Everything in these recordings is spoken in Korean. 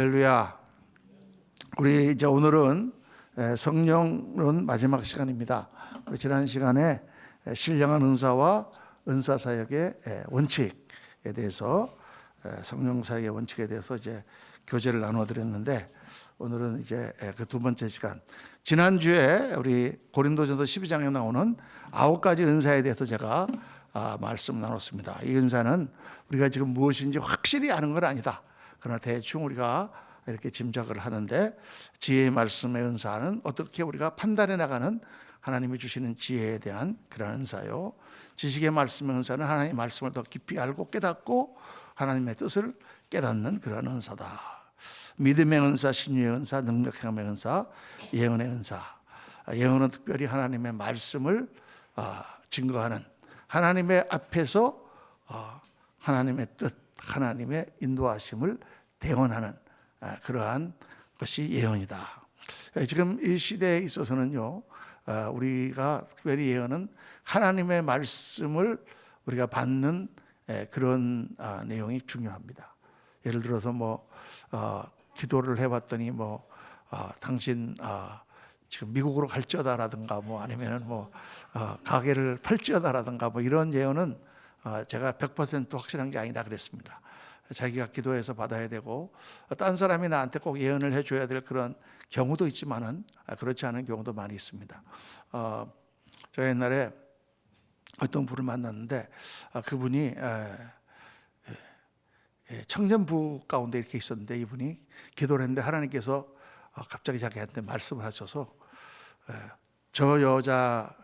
할렐루야. 우리 이제 오늘은 성령론 마지막 시간입니다. 우리 지난 시간에 신령한 은사와 은사 사역의 원칙에 대해서 성령 사역의 원칙에 대해서 이제 교제를 나눠 드렸는데, 오늘은 이제 그 두 번째 시간. 지난주에 우리 고린도전서 12장에 나오는 9가지 은사에 대해서 제가 말씀 나눴습니다. 이 은사는 우리가 지금 무엇인지 확실히 아는 건 아니다. 그러나 대충 우리가 이렇게 짐작을 하는데, 지혜의 말씀의 은사는 어떻게 우리가 판단해 나가는 하나님이 주시는 지혜에 대한 그런 은사요. 지식의 말씀의 은사는 하나님의 말씀을 더 깊이 알고 깨닫고 하나님의 뜻을 깨닫는 그런 은사다. 믿음의 은사, 신유의 은사, 능력 행함의 은사, 예언의 은사. 예언은 특별히 하나님의 말씀을 증거하는, 하나님의 앞에서 하나님의 뜻, 하나님의 인도하심을 대언하는 그러한 것이 예언이다. 지금 이 시대에 있어서는요, 우리가 특별히 예언은 하나님의 말씀을 우리가 받는 그런 내용이 중요합니다. 예를 들어서 기도를 해봤더니 당신 지금 미국으로 갈지어다라든가 아니면은 가게를 팔지어다라든가 이런 예언은 제가 100% 확실한 게 아니다 그랬습니다. 자기가 기도해서 받아야 되고, 딴 사람이 나한테 꼭 예언을 해줘야 될 그런 경우도 있지만은 그렇지 않은 경우도 많이 있습니다. 저 옛날에 어떤 분을 만났는데, 그분이 청년부 가운데 이렇게 있었는데, 이분이 기도를 했는데 하나님께서 갑자기 자기한테 말씀을 하셔서 저 여자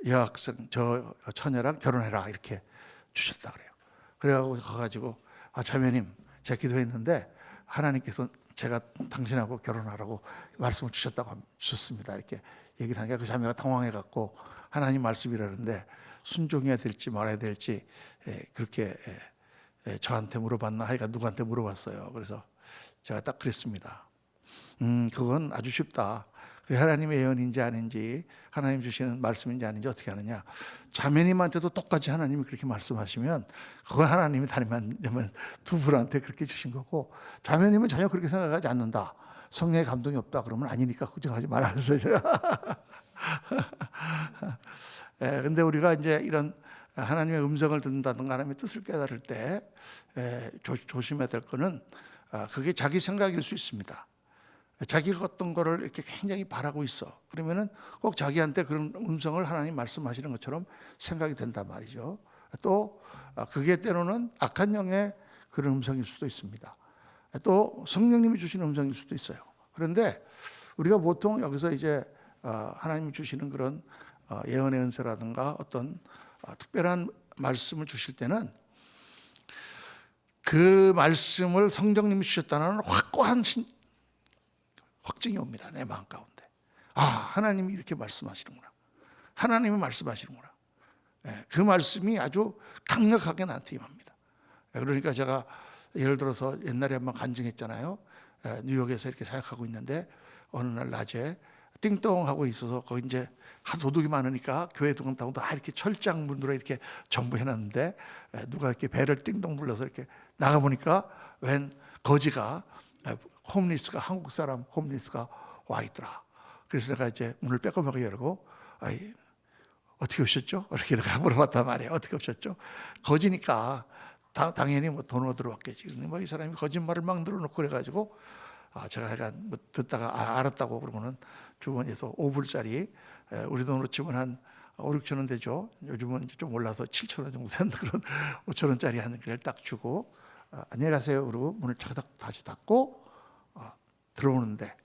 여학생, 저 처녀랑 결혼해라 이렇게 주셨다 그래요. 그래가지고 가가지고 자매님, 제가 기도했는데 하나님께서 제가 당신하고 결혼하라고 말씀을 주셨습니다. 이렇게 얘기를 하니까 그 자매가 당황해갖고 하나님 말씀이라는데 순종해야 될지 말아야 될지 그렇게 저한테 물어봤나, 하여간 누구한테 물어봤어요. 그래서 제가 딱 그랬습니다. 그건 아주 쉽다. 그 하나님의 예언인지 아닌지, 하나님 주시는 말씀인지 아닌지 어떻게 하느냐. 자매님한테도 똑같이 하나님이 그렇게 말씀하시면 그건 하나님이 다르면 두 분한테 그렇게 주신 거고, 자매님은 전혀 그렇게 생각하지 않는다, 성령의 감동이 없다 그러면 아니니까 걱정하지 말아주세요. 근데 우리가 이제 이런 하나님의 음성을 듣는다든가 하나님의 뜻을 깨달을 때 조심해야 될 거는, 그게 자기 생각일 수 있습니다. 자기가 어떤 거를 이렇게 굉장히 바라고 있어. 그러면은 꼭 자기한테 그런 음성을 하나님 말씀하시는 것처럼 생각이 된단 말이죠. 또 그게 때로는 악한 영의 그런 음성일 수도 있습니다. 또 성령님이 주시는 음성일 수도 있어요. 그런데 우리가 보통 여기서 이제 하나님이 주시는 그런 예언의 은사라든가 어떤 특별한 말씀을 주실 때는, 그 말씀을 성령님이 주셨다는 확고한 확증이 옵니다. 내 마음 가운데. 하나님이 이렇게 말씀하시는구나. 하나님이 말씀하시는구나. 그 말씀이 아주 강력하게 나한테 임합니다. 그러니까 제가 예를 들어서 옛날에 한번 간증했잖아요. 뉴욕에서 이렇게 사역하고 있는데 어느 날 낮에 띵동하고 있어서 거기 이제 도둑이 많으니까 교회 동안다고 다 이렇게 철장 문으로 이렇게 정보해놨는데, 누가 이렇게 배를 띵동 불러서 이렇게 나가보니까 웬 거지가, 홈리스가, 한국 사람 홈리스가 와 있더라. 그래서 내가 이제 문을 빼꼼하게 열고, 어떻게 오셨죠? 이렇게 내가 물어봤단 말이에요. 어떻게 오셨죠? 거지니까 당연히 돈 얻으러 왔겠지. 이 사람이 거짓말을 막 늘어놓고 그래가지고, 제가 약간 듣다가 알았다고 그러고는 주머니에서 5불짜리, 우리 돈으로 치면 한 5, 6천 원 되죠. 요즘은 이제 좀 올라서 7천 원 정도 되는 그런 5천 원짜리 한 개를 딱 주고, 안녕히 가세요 그러고 문을 차닥 다시 닫고 들어오는데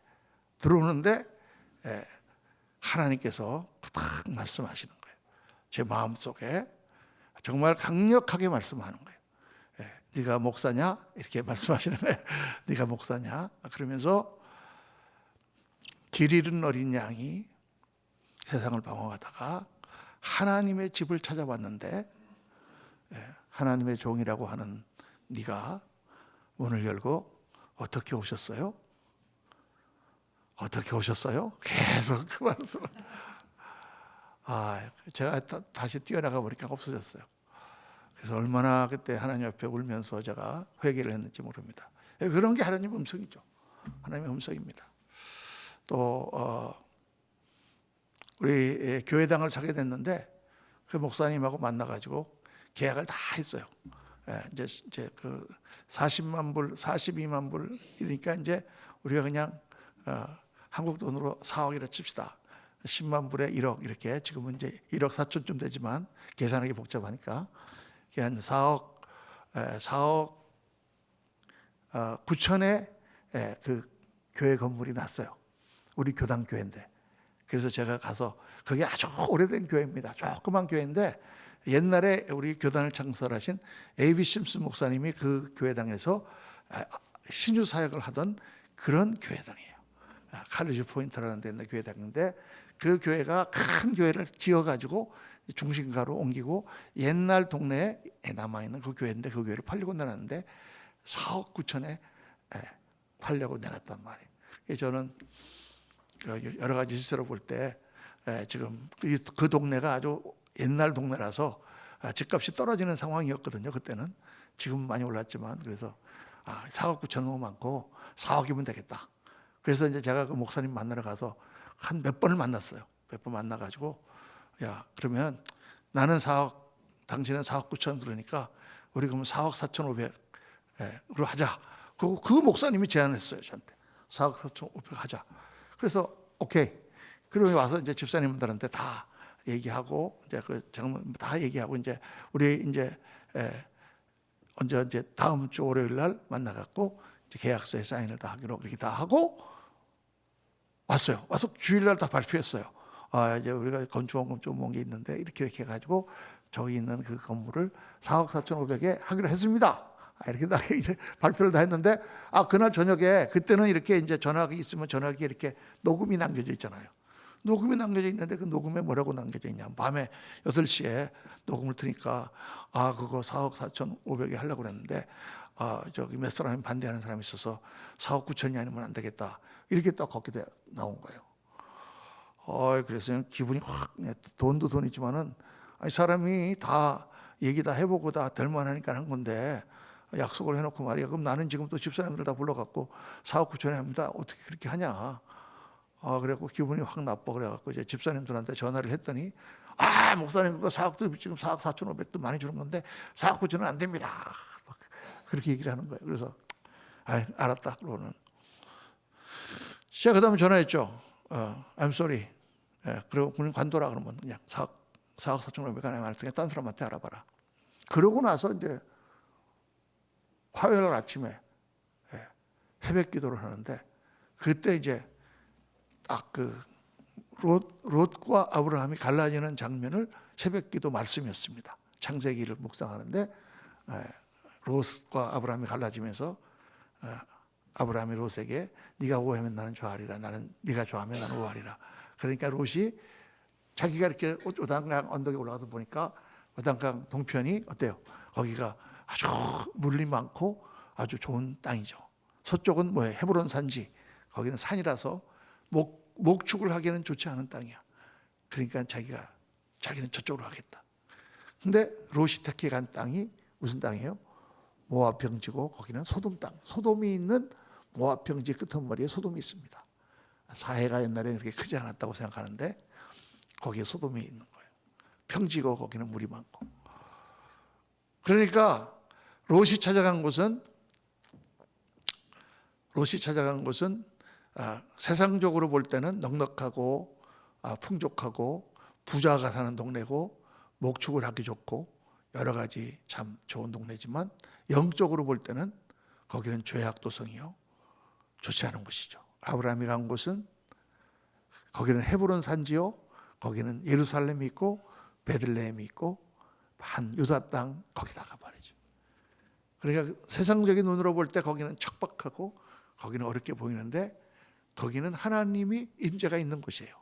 하나님께서 부탁 말씀하시는 거예요. 제 마음속에 정말 강력하게 말씀하는 거예요. 네가 목사냐? 이렇게 말씀하시는 거예요. 네가 목사냐? 그러면서 길 잃은 어린 양이 세상을 방황하다가 하나님의 집을 찾아왔는데, 하나님의 종이라고 하는 네가 문을 열고 어떻게 오셨어요? 어떻게 오셨어요? 계속 그 말씀을. 제가 다시 뛰어나가 보니까 없어졌어요. 그래서 얼마나 그때 하나님 앞에 울면서 제가 회개를 했는지 모릅니다. 그런 게 하나님의 음성이죠. 하나님의 음성입니다. 또 우리 교회당을 사게 됐는데 그 목사님하고 만나가지고 계약을 다 했어요. 이제 그 40만 불, 42만 불이니까 이제 우리가 그냥 한국 돈으로 4억이라 칩시다. 10만 불에 1억 이렇게 지금은 이제 1억 4천쯤 되지만 계산하기 복잡하니까 한 4억 9천에 그 교회 건물이 났어요. 우리 교당 교회인데. 그래서 제가 가서 그게 아주 오래된 교회입니다. 조그만 교회인데 옛날에 우리 교단을 창설하신 A.B. 심슨 목사님이 그 교회당에서 신유 사역을 하던 그런 교회당이에요. 칼리지 포인트라는 데 있는 교회당인데 그 교회가 큰 교회를 지어가지고 중심가로 옮기고 옛날 동네에 남아있는 그 교회인데 그 교회를 팔려고 내놨는데 4억 9천에 팔려고 내놨단 말이에요. 저는 여러 가지 시세로 볼 때 지금 그 동네가 아주 옛날 동네라서 집값이 떨어지는 상황이었거든요. 그때는 지금 많이 올랐지만 그래서 4억 9천 너무 많고 4억이면 되겠다. 그래서 이제 제가 그 목사님 만나러 가서 한 몇 번을 만났어요. 몇 번 만나가지고 야 그러면 나는 4억 당신은 4억 9천 그러니까 우리 그러면 4억 4천5백으로 하자. 그 목사님이 제안했어요 저한테 4억 4천5백 하자. 그래서 오케이. 그리고 와서 이제 집사님들한테 다 얘기하고 이제 다 얘기하고 이제 우리 이제 언제 다음 주 월요일 날 만나갖고 이제 계약서에 사인을 다 하기로 그렇게 다 하고 왔어요. 와서 주일날 다 발표했어요. 이제 우리가 건축원금 좀 온 게 있는데 이렇게 해가지고 저기 있는 그 건물을 4억 4천5백에 하기로 했습니다. 이렇게 다 이제 발표를 다 했는데 그날 저녁에 그때는 이렇게 이제 전화기 있으면 전화기 이렇게 녹음이 남겨져 있잖아요. 녹음이 남겨져 있는데 그 녹음에 뭐라고 남겨져 있냐? 밤에 8시에 녹음을 트니까 그거 4억 4천5백에 하려고 그랬는데 저기 몇 사람이 반대하는 사람이 있어서 4억 9천이 아니면 안 되겠다. 이렇게 딱 거기에 나온 거예요. 그래서 기분이 확 돈도 돈이지만은 사람이 다 얘기 다 해보고 다 될 만하니까 한 건데 약속을 해놓고 말이야. 그럼 나는 지금 또 집사님들 다 불러갖고 4억 9천에 합니다. 어떻게 그렇게 하냐? 그래갖고 기분이 확 나빠 그래갖고 이제 집사님들한테 전화를 했더니 목사님 그거 4억도 지금 4억 4천5백도 많이 주는 건데 4억 9천은 안 됩니다. 그렇게 얘기를 하는 거예요. 그래서 알았다. 그러고는 제가 그다음에 전화했죠. I'm sorry. 그리고 그냥 관둬라 그러면 그냥 4억 4천5백 안에 안 할 테니까 딴 사람한테 알아봐라. 그러고 나서 이제 화요일 아침에 새벽 기도를 하는데 그때 이제 딱 그 롯과 아브라함이 갈라지는 장면을 새벽 기도 말씀이었습니다. 창세기를 묵상하는데 롯과 아브라함이 갈라지면서 아브라함이 롯에게 네가 우하면 나는 좋아하리라 나는 네가 좋아하면 나는 우하리라. 그러니까 롯이 자기가 이렇게 요단강 언덕에 올라가서 보니까 요단강 동편이 어때요? 거기가 아주 물이 많고 아주 좋은 땅이죠. 서쪽은 뭐예요? 헤브론 산지. 거기는 산이라서 목축을 하기에는 좋지 않은 땅이야. 그러니까 자기는 저쪽으로 가겠다. 근데 롯이 택해 간 땅이 무슨 땅이에요? 모압 평지고 거기는 소돔 땅. 소돔이 있는 모압 평지 끝머리에 소돔이 있습니다. 사해가 옛날에는 그렇게 크지 않았다고 생각하는데 거기에 소돔이 있는 거예요. 평지고 거기는 물이 많고. 그러니까 롯이 찾아간 곳은 세상적으로 볼 때는 넉넉하고 풍족하고 부자가 사는 동네고 목축을 하기 좋고 여러 가지 참 좋은 동네지만 영적으로 볼 때는 거기는 죄악도성이요 좋지 않은 곳이죠. 아브라함이 간 곳은 거기는 헤브론 산지요. 거기는 예루살렘이 있고 베들레헴이 있고 한 유다 땅 거기다가 말이죠. 그러니까 세상적인 눈으로 볼 때 거기는 척박하고 거기는 어렵게 보이는데 거기는 하나님이 임재가 있는 곳이에요.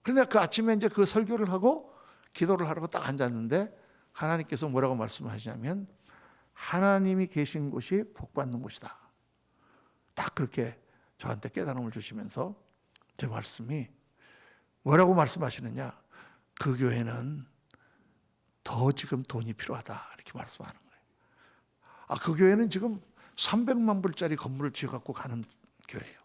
그런데 그 아침에 이제 그 설교를 하고 기도를 하려고 딱 앉았는데 하나님께서 뭐라고 말씀하시냐면 하나님이 계신 곳이 복받는 곳이다. 딱 그렇게 저한테 깨달음을 주시면서 제 말씀이 뭐라고 말씀하시느냐? 그 교회는 더 지금 돈이 필요하다 이렇게 말씀하는 거예요. 그 교회는 지금 300만 불짜리 건물을 지어갖고 가는 교회예요.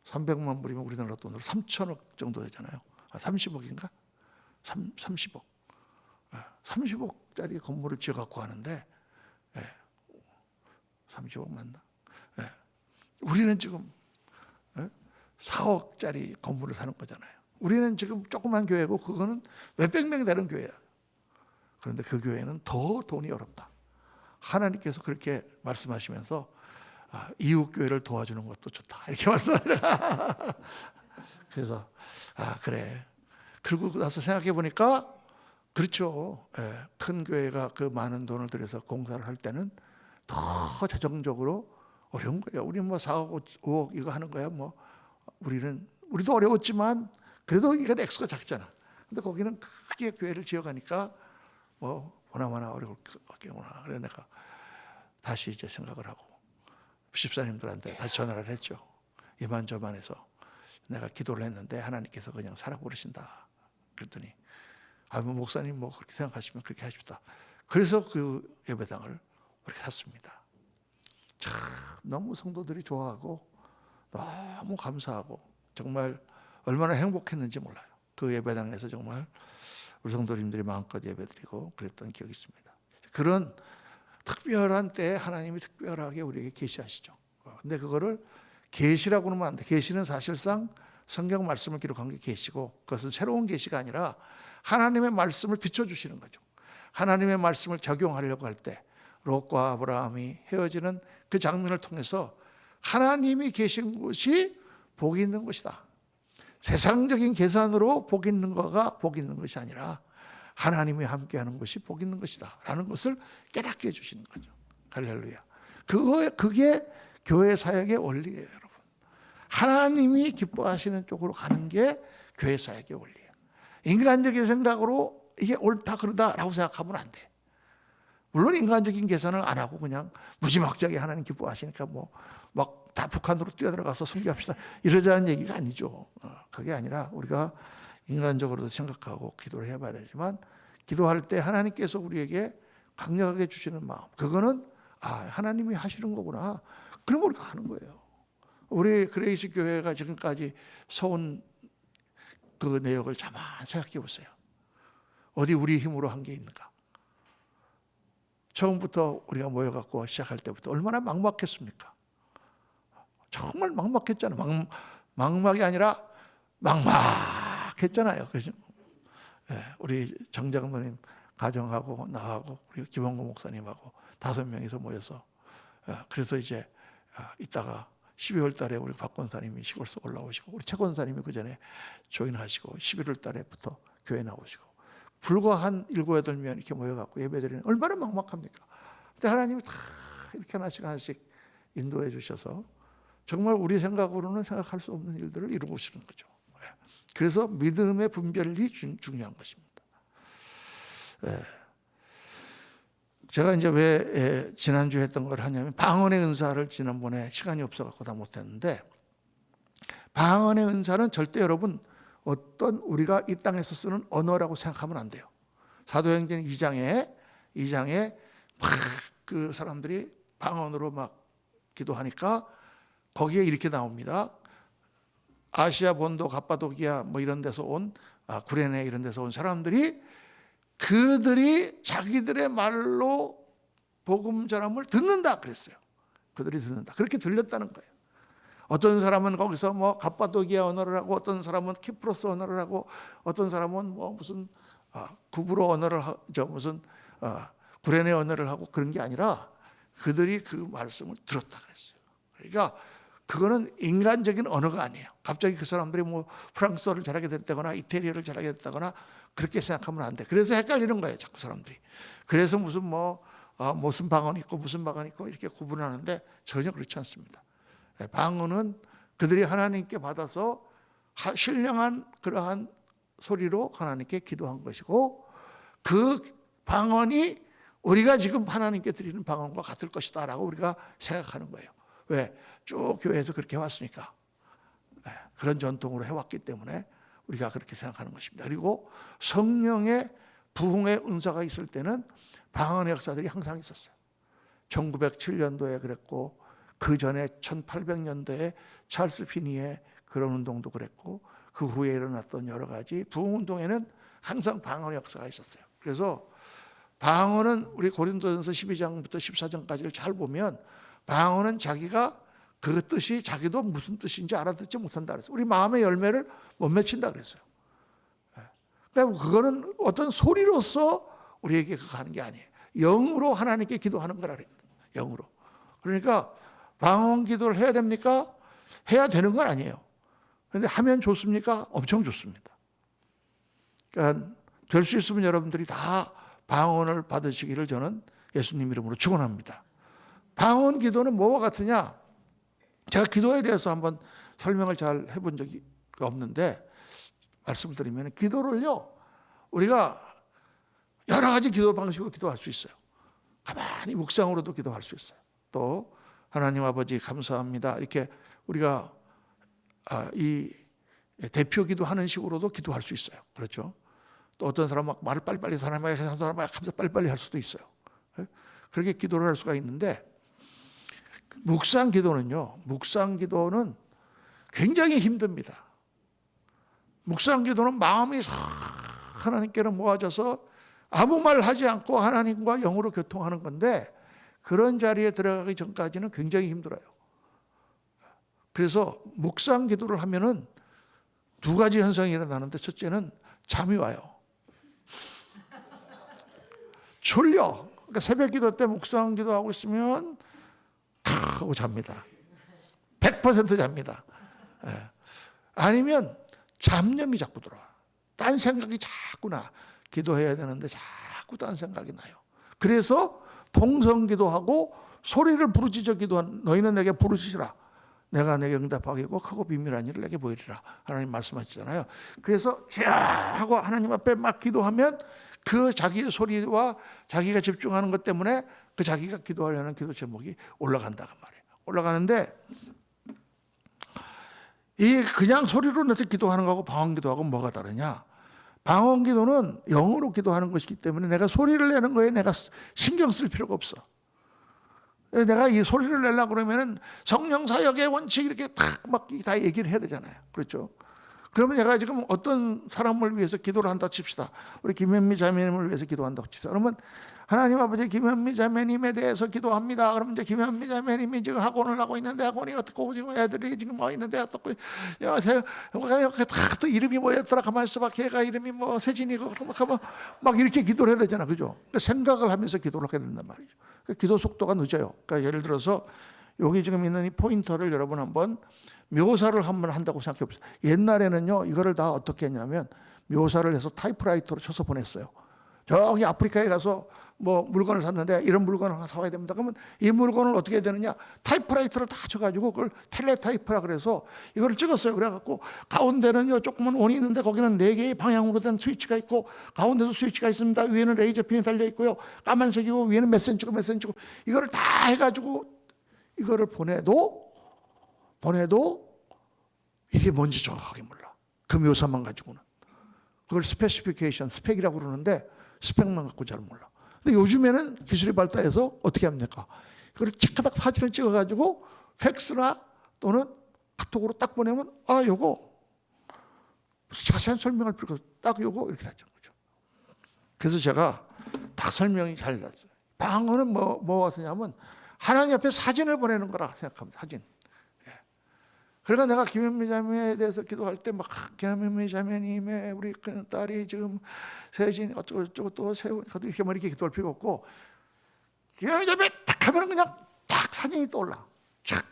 300만 불이면 우리나라 돈으로 3천억 정도 되잖아요. 30억인가? 30억. 30억짜리 건물을 지어갖고 하는데 30억 맞나? 우리는 지금 4억짜리 건물을 사는 거잖아요. 우리는 지금 조그만 교회고 그거는 몇백 명이 되는 교회야. 그런데 그 교회는 더 돈이 어렵다. 하나님께서 그렇게 말씀하시면서 이웃 교회를 도와주는 것도 좋다 이렇게 말씀하시는. 그래서 그래. 그러고 나서 생각해 보니까 그렇죠. 큰 교회가 그 많은 돈을 들여서 공사를 할 때는 더 재정적으로 어려운 거예요. 우리 뭐 4억, 5억 이거 하는 거야. 뭐 우리도 어려웠지만 그래도 이건 액수가 작잖아. 근데 거기는 크게 교회를 지어가니까 뭐 보나마나 어려울 거구나. 그래서 내가 다시 이제 생각을 하고 집사님들한테 다시 전화를 했죠. 이만저만해서 내가 기도를 했는데 하나님께서 그냥 사라고 그러신다. 그랬더니 뭐 목사님 뭐 그렇게 생각하시면 그렇게 하십시다. 그래서 그 예배당을 그렇게 샀습니다. 참 너무 성도들이 좋아하고 너무 감사하고 정말 얼마나 행복했는지 몰라요. 그 예배당에서 정말 우리 성도님들이 마음껏 예배드리고 그랬던 기억이 있습니다. 그런 특별한 때에 하나님이 특별하게 우리에게 계시하시죠. 근데 그거를 계시라고 하면 안 돼. 계시는 사실상 성경 말씀을 기록한 게 계시고 그것은 새로운 계시가 아니라 하나님의 말씀을 비춰주시는 거죠. 하나님의 말씀을 적용하려고 할 때 롯과 아브라함이 헤어지는 그 장면을 통해서 하나님이 계신 곳이 복이 있는 것이다. 세상적인 계산으로 복 있는 거가 복 있는 것이 아니라 하나님이 함께하는 것이 복 있는 것이다 라는 것을 깨닫게 해주시는 거죠. 할렐루야. 그게 교회 사역의 원리예요, 여러분. 하나님이 기뻐하시는 쪽으로 가는 게 교회 사역의 원리예요. 인간적인 생각으로 이게 옳다 그러다라고 생각하면 안 돼. 물론 인간적인 계산을 안 하고 그냥 무지막지하게 하나님 기뻐하시니까 뭐 막 다 북한으로 뛰어들어가서 순교합시다 이러자는 얘기가 아니죠. 그게 아니라 우리가 인간적으로도 생각하고 기도를 해봐야 되지만 기도할 때 하나님께서 우리에게 강력하게 주시는 마음, 그거는 하나님이 하시는 거구나. 그럼 우리가 하는 거예요. 우리 그레이스 교회가 지금까지 서온 그 내역을 가만 생각해 보세요. 어디 우리 힘으로 한 게 있는가? 처음부터 우리가 모여갖고 시작할 때부터 얼마나 막막했습니까? 정말 막막했잖아요. 막막이 아니라 막막했잖아요. 그죠? 우리 정장로님 가정하고 나하고 우리 김원구 목사님하고 5명이서 모여서 그래서 이제 이따가 12월 달에 우리 박 권사님이 시골서 올라오시고 우리 최 권사님이 그 전에 조인하시고 11월 달에부터 교회 나오시고 불과 한 7, 8명 이렇게 모여갖고 예배드리는 얼마나 막막합니까? 근데 하나님이 다 이렇게 하나씩 하나씩 인도해 주셔서 정말 우리 생각으로는 생각할 수 없는 일들을 이루시는 거죠. 그래서 믿음의 분별이 중요한 것입니다. 제가 이제 왜 지난주에 했던 걸 하냐면 방언의 은사를 지난번에 시간이 없어갖고 다 못했는데 방언의 은사는 절대 여러분 어떤 우리가 이 땅에서 쓰는 언어라고 생각하면 안 돼요. 사도행전 2장에 막 그 사람들이 방언으로 막 기도하니까 거기에 이렇게 나옵니다. 아시아 본도 갑바도기아 뭐 이런 데서 온 구레네 이런 데서 온 사람들이 그들이 자기들의 말로 복음 전함을 듣는다 그랬어요. 그들이 듣는다. 그렇게 들렸다는 거예요. 어떤 사람은 거기서 뭐 갑바도기아 언어를 하고 어떤 사람은 키프로스 언어를 하고 어떤 사람은 뭐 무슨 구브로 언어를 무슨 구레네 언어를 하고 그런 게 아니라 그들이 그 말씀을 들었다 그랬어요. 그러니까 그거는 인간적인 언어가 아니에요. 갑자기 그 사람들이 뭐 프랑스어를 잘하게 됐다거나 이태리어를 잘하게 됐다거나 그렇게 생각하면 안 돼. 그래서 헷갈리는 거예요, 자꾸 사람들이. 그래서 무슨 무슨 방언이 있고 무슨 방언이 있고 이렇게 구분하는데 전혀 그렇지 않습니다. 방언은 그들이 하나님께 받아서 신령한 그러한 소리로 하나님께 기도한 것이고 그 방언이 우리가 지금 하나님께 드리는 방언과 같을 것이다 라고 우리가 생각하는 거예요. 왜? 쭉 교회에서 그렇게 해왔으니까. 그런 전통으로 해왔기 때문에 우리가 그렇게 생각하는 것입니다. 그리고 성령의 부흥의 은사가 있을 때는 방언의 역사들이 항상 있었어요. 1907년도에 그랬고 그 전에 1800년대에 찰스 피니의 그런 운동도 그랬고 그 후에 일어났던 여러 가지 부흥운동에는 항상 방언의 역사가 있었어요. 그래서 방언은 우리 고린도전서 12장부터 14장까지를 잘 보면 방언은 자기가 그 뜻이 자기도 무슨 뜻인지 알아듣지 못한다 그랬어요. 우리 마음의 열매를 못 맺힌다 그랬어요. 그러니까 그거는 어떤 소리로서 우리에게 그거 하는 게 아니에요. 영으로 하나님께 기도하는 거라 그랬거든요. 영으로. 그러니까 방언 기도를 해야 됩니까? 해야 되는 건 아니에요. 그런데 하면 좋습니까? 엄청 좋습니다. 그러니까 될 수 있으면 여러분들이 다 방언을 받으시기를 저는 예수님 이름으로 축원합니다. 방언 기도는 뭐와 같으냐? 제가 기도에 대해서 한번 설명을 잘 해본 적이 없는데 말씀을 드리면 기도를요 우리가 여러 가지 기도 방식으로 기도할 수 있어요. 가만히 묵상으로도 기도할 수 있어요. 또 하나님 아버지 감사합니다 이렇게 우리가 이 대표 기도하는 식으로도 기도할 수 있어요. 그렇죠? 또 어떤 사람은 막 말을 빨리빨리 사람에게 감사 빨리빨리 할 수도 있어요. 그렇게 기도를 할 수가 있는데 묵상 기도는요. 묵상 기도는 굉장히 힘듭니다. 묵상 기도는 마음이 하나님께로 모아져서 아무 말 하지 않고 하나님과 영으로 교통하는 건데 그런 자리에 들어가기 전까지는 굉장히 힘들어요. 그래서 묵상 기도를 하면은 두 가지 현상이 일어나는데 첫째는 잠이 와요. 졸려. 그러니까 새벽 기도 때 묵상 기도하고 있으면 하고 잡니다. 100% 잡니다. 아니면 잡념이 자꾸 들어와. 딴 생각이 자꾸 나. 기도해야 되는데 자꾸 딴 생각이 나요. 그래서 동성 기도하고 소리를 부르짖어 기도한 너희는 내게 부르짖으라. 내가 내게 응답하겠고 크고 비밀한 일을 내게 보이리라. 하나님 말씀하시잖아요. 그래서 쫙 하고 하나님 앞에 막 기도하면 그 자기의 소리와 자기가 집중하는 것 때문에 그 자기가 기도하려는 기도 제목이 올라간다고 말이에요. 올라가는데 이 그냥 소리로 내서 기도하는 거하고 방언 기도하고 뭐가 다르냐? 방언 기도는 영어로 기도하는 것이기 때문에 내가 소리를 내는 거에 내가 신경 쓸 필요가 없어. 내가 이 소리를 내려고 그러면은 성령 사역의 원칙 이렇게 다 얘기를 해야 되잖아요. 그렇죠? 그러면 내가 지금 어떤 사람을 위해서 기도를 한다 칩시다. 우리 김현미 자매님을 위해서 기도한다고 칩시다. 그러면 하나님 아버지 김현미 자매님에 대해서 기도합니다. 그러면 이제 김현미 자매님이 지금 학원을 하고 있는데 학원이 어떻고 지금 애들이 지금 뭐 있는데 어떻고 또 이름이 뭐였더라 가만히 있어봐. 걔가 이름이 뭐 세진이고 막 이렇게 기도를 해야 되잖아. 그죠? 그러니까 생각을 하면서 기도를 하게 된단 말이죠. 그러니까 기도 속도가 늦어요. 그러니까 예를 들어서 여기 지금 있는 이 포인터를 여러분 한번 묘사를 한번 한다고 생각해 보세요. 옛날에는요 이거를 다 어떻게 했냐면 묘사를 해서 타이프라이터로 쳐서 보냈어요. 저기 아프리카에 가서 뭐 물건을 샀는데 이런 물건을 하나 사와야 됩니다. 그러면 이 물건을 어떻게 해야 되느냐? 타이프라이터를 다 쳐가지고 그걸 텔레타이프라 그래서 이걸 찍었어요. 그래갖고 가운데는요 조그만 원이 있는데 거기는 4개의 방향으로 된 스위치가 있고 가운데도 스위치가 있습니다. 위에는 레이저 핀이 달려 있고요. 까만색이고 위에는 몇 센치고 몇 센치고 이거를 다 해가지고 이거를 보내도 이게 뭔지 정확하게 몰라. 그 묘사만 가지고는. 그걸 스페시피케이션, 스펙이라고 그러는데 스펙만 갖고 잘 몰라. 근데 요즘에는 기술이 발달해서 어떻게 합니까? 그걸 착하닥 사진을 찍어가지고 팩스나 또는 카톡으로 딱 보내면 요거 자세한 설명할 필요가 없어. 딱 요거 이렇게 하죠. 그렇죠? 그래서 제가 딱 설명이 잘 났어요. 방언은 뭐 같으냐면 하나님 앞에 사진을 보내는 거라 생각합니다. 사진. 그러니까 내가 김현미 자매에 대해서 기도할 때 막 김현미 자매님의 우리 큰 딸이 지금 세진 어쩌고 또 세훈 이렇게 뭐 이렇게 기도할 필요 없고 김현미 자매 딱 하면 그냥 딱 사진이 떠올라. 촥.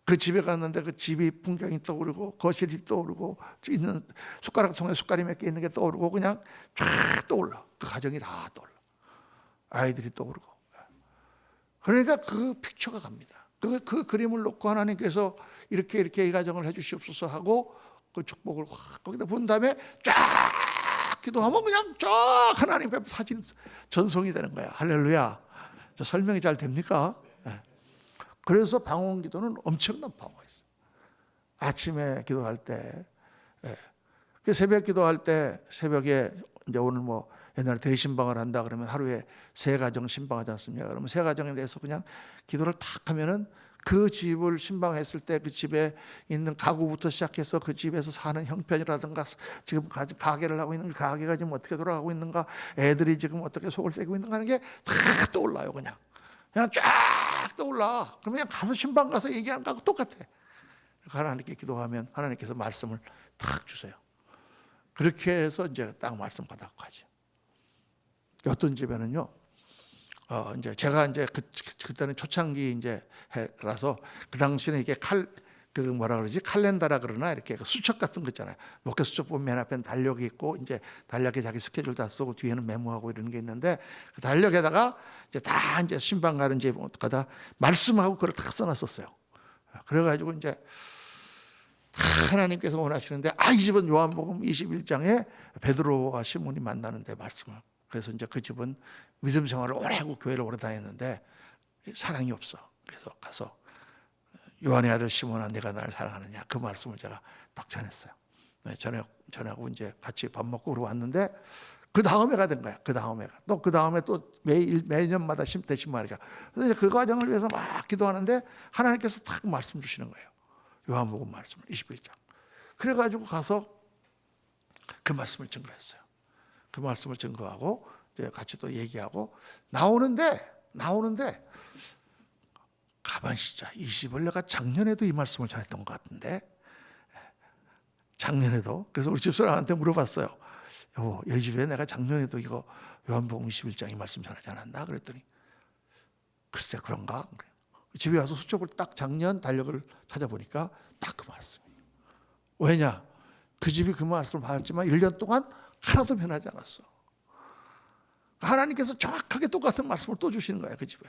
그 집에 갔는데 그 집이 풍경이 떠오르고 거실이 떠오르고 있는 숟가락통에 숟갈이 몇 개 있는 게 떠오르고 그냥 쫙 떠올라. 그 가정이 다 떠올라. 아이들이 떠오르고. 그러니까 그 픽처가 갑니다. 그 그림을 놓고 하나님께서 이렇게 이 가정을 해주시옵소서 하고 그 축복을 확 거기다 본 다음에 쫙 기도하면 그냥 쫙 하나님 앞에 사진 전송이 되는 거야. 할렐루야. 저 설명이 잘 됩니까? 네. 그래서 방언 기도는 엄청난 파워가 있어요. 아침에 기도할 때, 네. 새벽 기도할 때 새벽에 이제 오늘 뭐 옛날에 대신방을 한다 그러면 하루에 3가정 신방하지 않습니까? 그러면 3가정에 대해서 그냥 기도를 탁 하면은 그 집을 신방했을 때 그 집에 있는 가구부터 시작해서 그 집에서 사는 형편이라든가 지금 가게를 하고 있는 가게가 지금 어떻게 돌아가고 있는가, 애들이 지금 어떻게 속을 새고 있는가 하는 게 다 떠올라요. 그냥 쫙 떠올라. 그러면 그냥 가서 신방 가서 얘기하는 거하고 똑같아. 하나님께 기도하면 하나님께서 말씀을 탁 주세요. 그렇게 해서 이제 딱 말씀 받아고 가죠. 어떤 집에는요, 이제 제가 이제 그때는 초창기 이제 해라서 그 당시에는 이게 그 뭐라 그러지, 칼렌더라 그러나 이렇게 수첩 같은 거 있잖아요. 목회 수첩 보면 맨 앞에는 달력이 있고 이제 달력에 자기 스케줄 다 쓰고 뒤에는 메모하고 이러는 게 있는데, 그 달력에다가 이제 다 이제 신방 가는 집마다 말씀하고 그걸 다 써놨었어요. 그래가지고 이제 하나님께서 원하시는데, 이 집은 요한복음 21장에 베드로와 시몬이 만나는데 말씀을. 그래서 이제 그 집은 믿음 생활을 오래 하고 교회를 오래 다녔는데 사랑이 없어. 그래서 가서 요한의 아들 시몬아, 내가 나를 사랑하느냐, 그 말씀을 제가 딱 전했어요. 전하고 이제 같이 밥 먹고 그러고 왔는데, 그 다음에가 된 거야. 그 다음에 또 매년마다 대신말이가. 그래서 그 과정을 위해서 막 기도하는데 하나님께서 딱 말씀 주시는 거예요. 요한복음 말씀을 21장. 그래가지고 가서 그 말씀을 증거했어요. 그 말씀을 증거하고 이제 같이 또 얘기하고 나오는데 가만 있자. 이 집을 내가 작년에도 이 말씀을 전했던 것 같은데, 작년에도. 그래서 우리 집사람한테 물어봤어요. 여보, 이 집에 내가 작년에도 이거 요한복음 21장 이 말씀 전하지 않았나? 그랬더니 글쎄 그런가? 집에 와서 수첩을 딱 작년 달력을 찾아보니까 딱 그 말씀이에요. 왜냐? 그 집이 그 말씀을 받았지만 1년 동안 하나도 변하지 않았어. 하나님께서 정확하게 똑같은 말씀을 또 주시는 거야, 그 집에.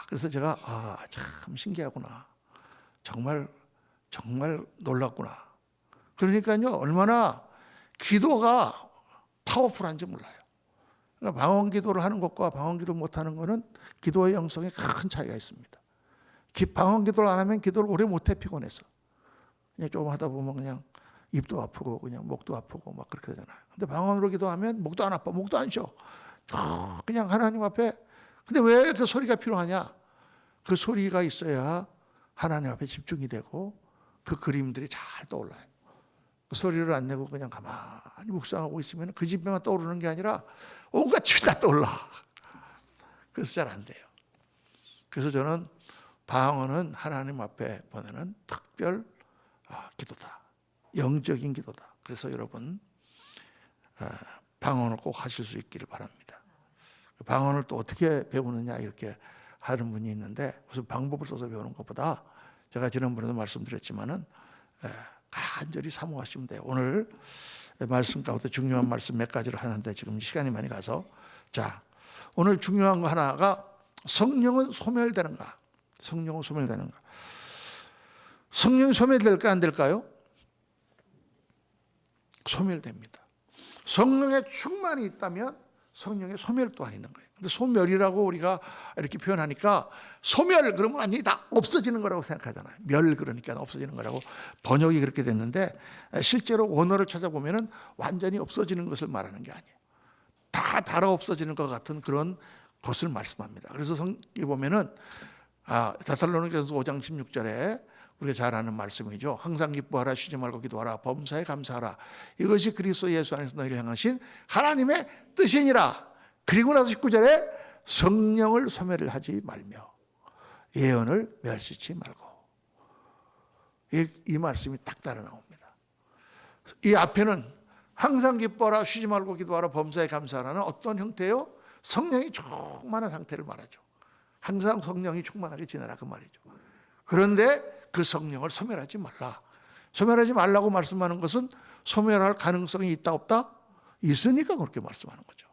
그래서 제가 참 신기하구나. 정말 놀랍구나. 그러니까요, 얼마나 기도가 파워풀한지 몰라요. 그러니까 방언 기도를 하는 것과 방언 기도 못하는 것은 기도의 영성에 큰 차이가 있습니다. 방언 기도를 안 하면 기도를 오래 못해, 피곤해서. 그냥 조금 하다 보면 그냥 입도 아프고 그냥 목도 아프고 막 그렇게 되잖아요. 근데 방언으로 기도하면 목도 안 아파, 목도 안 쉬어. 그냥 하나님 앞에. 근데 왜 그 소리가 필요하냐? 그 소리가 있어야 하나님 앞에 집중이 되고 그 그림들이 잘 떠올라요. 그 소리를 안 내고 그냥 가만히 묵상하고 있으면 그 집에만 떠오르는 게 아니라 온갖 집이 다 떠올라. 그래서 잘 안 돼요. 그래서 저는 방언은 하나님 앞에 보내는 특별 기도다. 영적인 기도다. 그래서 여러분 방언을 꼭 하실 수 있기를 바랍니다. 방언을 또 어떻게 배우느냐 이렇게 하는 분이 있는데, 무슨 방법을 써서 배우는 것보다 제가 지난번에도 말씀드렸지만은 간절히 사모하시면 돼요. 오늘 말씀 가운데 중요한 말씀 몇 가지를 하는데 지금 시간이 많이 가서, 자, 오늘 중요한 거 하나가 성령은 소멸되는가? 성령은 소멸되는가? 성령이 소멸될까 안 될까요? 소멸됩니다. 성령의 충만이 있다면 성령의 소멸도 안 있는 거예요. 근데 소멸이라고 우리가 이렇게 표현하니까, 소멸 그러면 완전히 다 없어지는 거라고 생각하잖아요. 멸 그러니까 없어지는 거라고 번역이 그렇게 됐는데, 실제로 원어를 찾아보면은 완전히 없어지는 것을 말하는 게 아니에요. 다 달아 없어지는 것 같은 그런 것을 말씀합니다. 그래서 성경에 보면은 데살로니가서 5장 16절에 우리가 잘 아는 말씀이죠. 항상 기뻐하라, 쉬지 말고 기도하라, 범사에 감사하라. 이것이 그리스도 예수 안에서 너희를 향하신 하나님의 뜻이니라. 그리고 나서 19절에 성령을 소멸을 하지 말며 예언을 멸시치 말고. 이 말씀이 딱 따라 나옵니다. 이 앞에는 항상 기뻐하라, 쉬지 말고 기도하라, 범사에 감사하라는 어떤 형태요? 성령이 충만한 상태를 말하죠. 항상 성령이 충만하게 지내라, 그 말이죠. 그런데 그 성령을 소멸하지 말라. 소멸하지 말라고 말씀하는 것은 소멸할 가능성이 있다 없다? 있으니까 그렇게 말씀하는 거죠.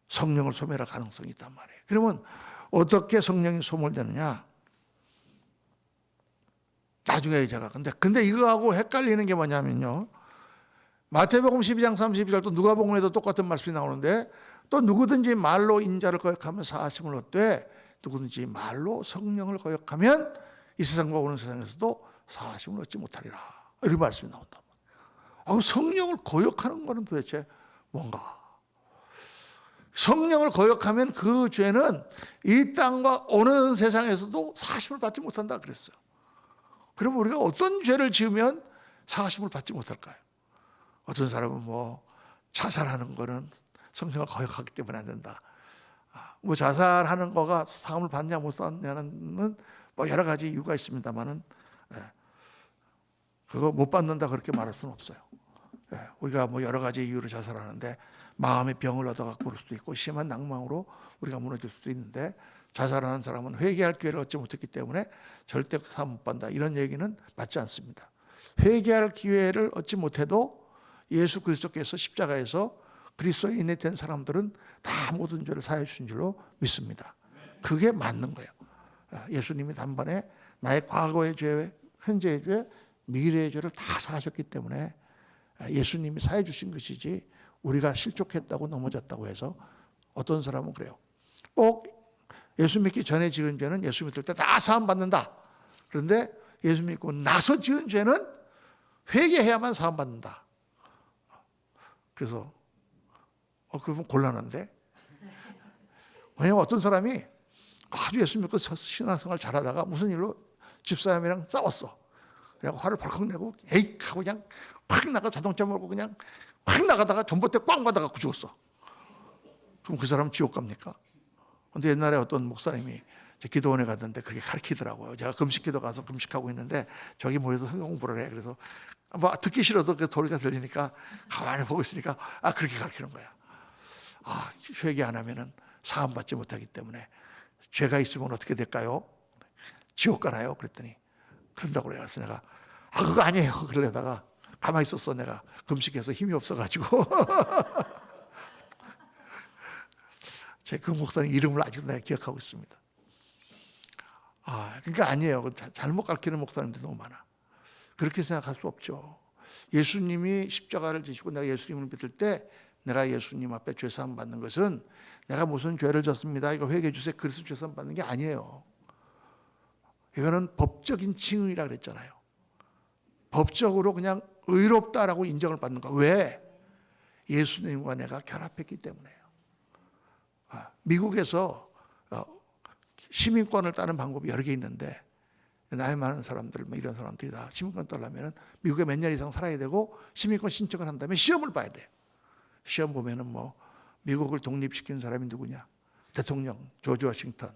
성령을 소멸할 가능성이 있단 말이에요. 그러면 어떻게 성령이 소멸되느냐? 나중에 제가 근데 이거하고 헷갈리는 게 뭐냐면요, 마태복음 12장 32절도 누가복음에도 똑같은 말씀이 나오는데, 또 누구든지 말로 인자를 거역하면 사하심을 얻되 누구든지 말로 성령을 거역하면 이 세상과 오는 세상에서도 사하심을 얻지 못하리라. 이런 말씀이 나온다. 성령을 거역하는 것은 도대체 뭔가? 성령을 거역하면 그 죄는 이 땅과 오는 세상에서도 사하심을 받지 못한다 그랬어요. 그럼 우리가 어떤 죄를 지으면 사하심을 받지 못할까요? 어떤 사람은 뭐 자살하는 거는 성령을 거역하기 때문에 안 된다. 뭐 자살하는 거가 사함을 받냐 못 받냐는 뭐 여러 가지 이유가 있습니다만은 그거 못 받는다 그렇게 말할 수는 없어요. 우리가 뭐 여러 가지 이유로 자살하는데 마음의 병을 얻어갖고 그럴 수도 있고 심한 낭망으로 우리가 무너질 수도 있는데 자살하는 사람은 회개할 기회를 얻지 못했기 때문에 절대 사함 못 받는다 이런 얘기는 맞지 않습니다. 회개할 기회를 얻지 못해도 예수 그리스도께서 십자가에서 그리스도인이 된 사람들은 다 모든 죄를 사해 주신 줄로 믿습니다. 그게 맞는 거예요. 예수님이 단번에 나의 과거의 죄, 현재의 죄, 미래의 죄를 다 사하셨기 때문에 예수님이 사해 주신 것이지 우리가 실족했다고 넘어졌다고 해서 어떤 사람은 그래요. 꼭 예수 믿기 전에 지은 죄는 예수 믿을 때 다 사함 받는다. 그런데 예수 믿고 나서 지은 죄는 회개해야만 사함 받는다. 그래서 그러면 곤란한데. 왜냐하면 어떤 사람이 아주 예수 믿고 신앙생활 잘하다가 무슨 일로 집사람이랑 싸웠어. 그래서 화를 벌컥 내고 에이 하고 그냥 확 나가 자동차 몰고 그냥 확 나가다가 전봇대 꽝 받아갖고 죽었어. 그럼 그 사람은 지옥 갑니까? 근데 옛날에 어떤 목사님이 기도원에 갔는데 그렇게 가르치더라고요. 제가 금식기도 가서 금식하고 있는데 저기 모여서 성경 공부를 해. 그래서 뭐 듣기 싫어도 그 소리가 들리니까 가만히 보고 있으니까 그렇게 가르치는 거야. 회개 안 하면은 사함 받지 못하기 때문에 죄가 있으면 어떻게 될까요? 지옥 가나요? 그랬더니 그런다고 그래요. 그래서 내가 그거 아니에요. 그러려다가 가만히 있었어. 내가 금식해서 힘이 없어가지고 제 그 목사님 이름을 아직도 내가 기억하고 있습니다. 그러니까 아니에요. 잘못 가르치는 목사님들 너무 많아. 그렇게 생각할 수 없죠. 예수님이 십자가를 지시고 내가 예수님을 믿을 때 내가 예수님 앞에 죄사함 받는 것은 내가 무슨 죄를 졌습니다. 이거 회개해 주세요. 그래서 죄사함 받는 게 아니에요. 이거는 법적인 칭의라 그랬잖아요. 법적으로 그냥 의롭다라고 인정을 받는 거. 왜? 예수님과 내가 결합했기 때문에요. 미국에서 시민권을 따는 방법이 여러 개 있는데 나이 많은 사람들 뭐 이런 사람들이 다 시민권 따려면 미국에 몇 년 이상 살아야 되고 시민권 신청을 한 다음에 시험을 봐야 돼요. 시험 보면은 뭐 미국을 독립시킨 사람이 누구냐? 대통령 조지 워싱턴,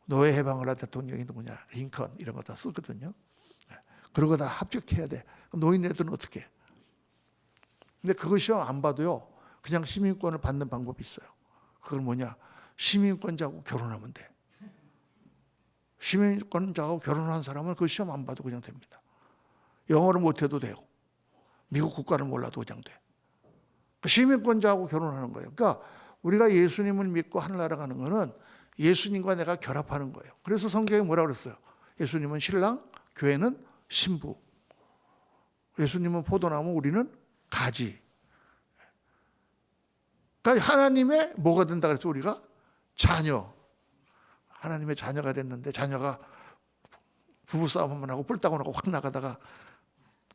노예 해방을 한 대통령이 누구냐? 링컨 이런 거 다 쓰거든요. 그런 거 다 합격해야 돼. 노인네들은 어떻게 해? 근데 그거 시험 안 봐도요. 그냥 시민권을 받는 방법이 있어요. 그건 뭐냐? 시민권자하고 결혼하면 돼. 시민권자하고 결혼한 사람은 그 시험 안 봐도 그냥 됩니다. 영어를 못해도 돼요. 미국 국가를 몰라도 그냥 돼. 시민권자하고 결혼하는 거예요. 그러니까 우리가 예수님을 믿고 하늘나라 가는 거는 예수님과 내가 결합하는 거예요. 그래서 성경에 뭐라고 그랬어요? 예수님은 신랑, 교회는 신부. 예수님은 포도나무, 우리는 가지. 그러니까 하나님의 뭐가 된다 그랬어? 우리가 자녀. 하나님의 자녀가 됐는데 자녀가 부부싸움만 하고 뿔따고 나고 확 나가다가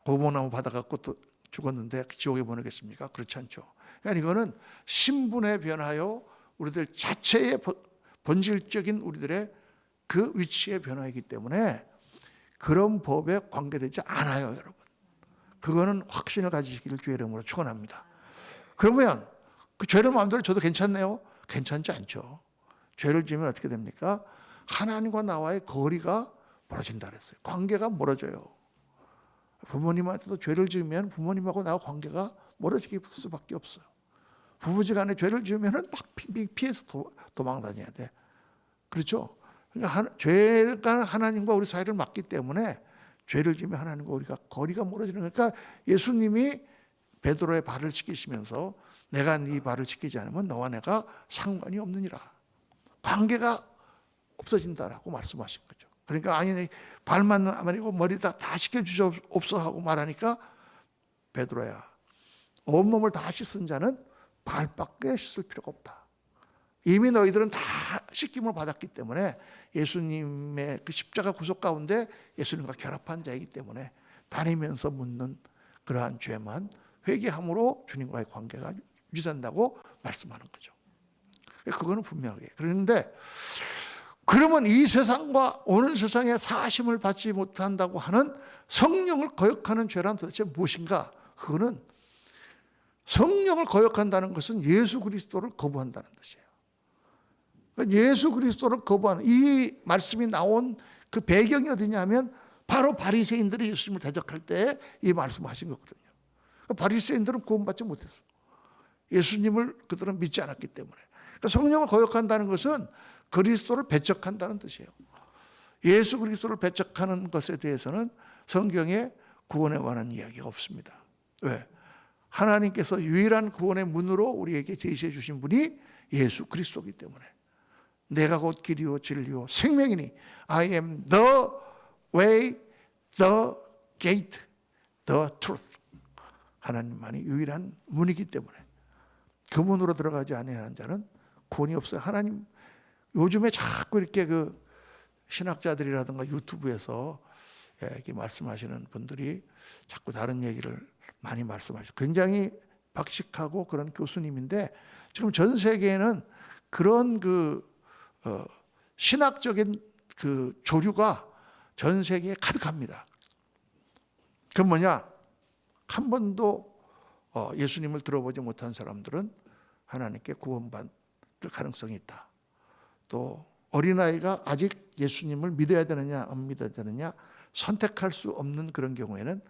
고모나무 받아갖고 또 죽었는데 지옥에 보내겠습니까? 그렇지 않죠. 그러니까 이거는 신분에 변하여 우리들 자체의 본질적인 우리들의 그 위치의 변화이기 때문에 그런 법에 관계되지 않아요, 여러분. 그거는 확신을 가지시기를 주의 이름으로 축원합니다. 그러면 그 죄를 마음대로 져도 괜찮네요? 괜찮지 않죠. 죄를 지으면 어떻게 됩니까? 하나님과 나와의 거리가 멀어진다 그랬어요. 관계가 멀어져요. 부모님한테도 죄를 지으면 부모님하고 나와 관계가 멀어지게 수밖에 없어요. 부부지간에 죄를 지으면 막 피해서 도망 다녀야 돼. 그렇죠? 그러니까 죄가 하나님과 우리 사이를 막기 때문에 죄를 지으면 하나님과 우리가 거리가 멀어지는 거예요. 그러니까 예수님이 베드로의 발을 씻기시면서 내가 네 발을 씻기지 않으면 너와 내가 상관이 없느니라. 관계가 없어진다라고 말씀하신 거죠. 그러니까 아니 발만 아니고 머리 다 씻겨주시옵소서 하고 말하니까 베드로야 온몸을 다 씻은 자는 발밖에 씻을 필요가 없다. 이미 너희들은 다 씻김을 받았기 때문에 예수님의 그 십자가 구속 가운데 예수님과 결합한 자이기 때문에 다니면서 묻는 그러한 죄만 회개함으로 주님과의 관계가 유지된다고 말씀하는 거죠. 그거는 분명하게. 그런데 그러면 이 세상과 오늘 세상에 사심을 받지 못한다고 하는 성령을 거역하는 죄란 도대체 무엇인가? 그거는 성령을 거역한다는 것은 예수 그리스도를 거부한다는 뜻이에요. 예수 그리스도를 거부하는 이 말씀이 나온 그 배경이 어디냐면 바로 바리새인들이 예수님을 대적할 때 이 말씀하신 거거든요. 바리새인들은 구원받지 못했어요. 예수님을 그들은 믿지 않았기 때문에. 그러니까 성령을 거역한다는 것은 그리스도를 배척한다는 뜻이에요. 예수 그리스도를 배척하는 것에 대해서는 성경에 구원에 관한 이야기가 없습니다. 왜? 하나님께서 유일한 구원의 문으로 우리에게 제시해 주신 분이 예수 그리스도이기 때문에. 내가 곧 길이요 진리요 생명이니 I am the way, the gate, the truth. 하나님만이 유일한 문이기 때문에 그 문으로 들어가지 아니하는 자는 구원이 없어요. 하나님 요즘에 자꾸 이렇게 그 신학자들이라든가 유튜브에서 이렇게 말씀하시는 분들이 자꾸 다른 얘기를 많이 말씀하시죠. 굉장히 박식하고 그런 교수님인데 지금 전 세계에는 그런 신학적인 그 조류가 전 세계에 가득합니다. 그건 뭐냐? 한 번도 예수님을 들어보지 못한 사람들은 하나님께 구원받을 가능성이 있다. 또 어린아이가 아직 예수님을 믿어야 되느냐 안 믿어야 되느냐 선택할 수 없는 그런 경우에는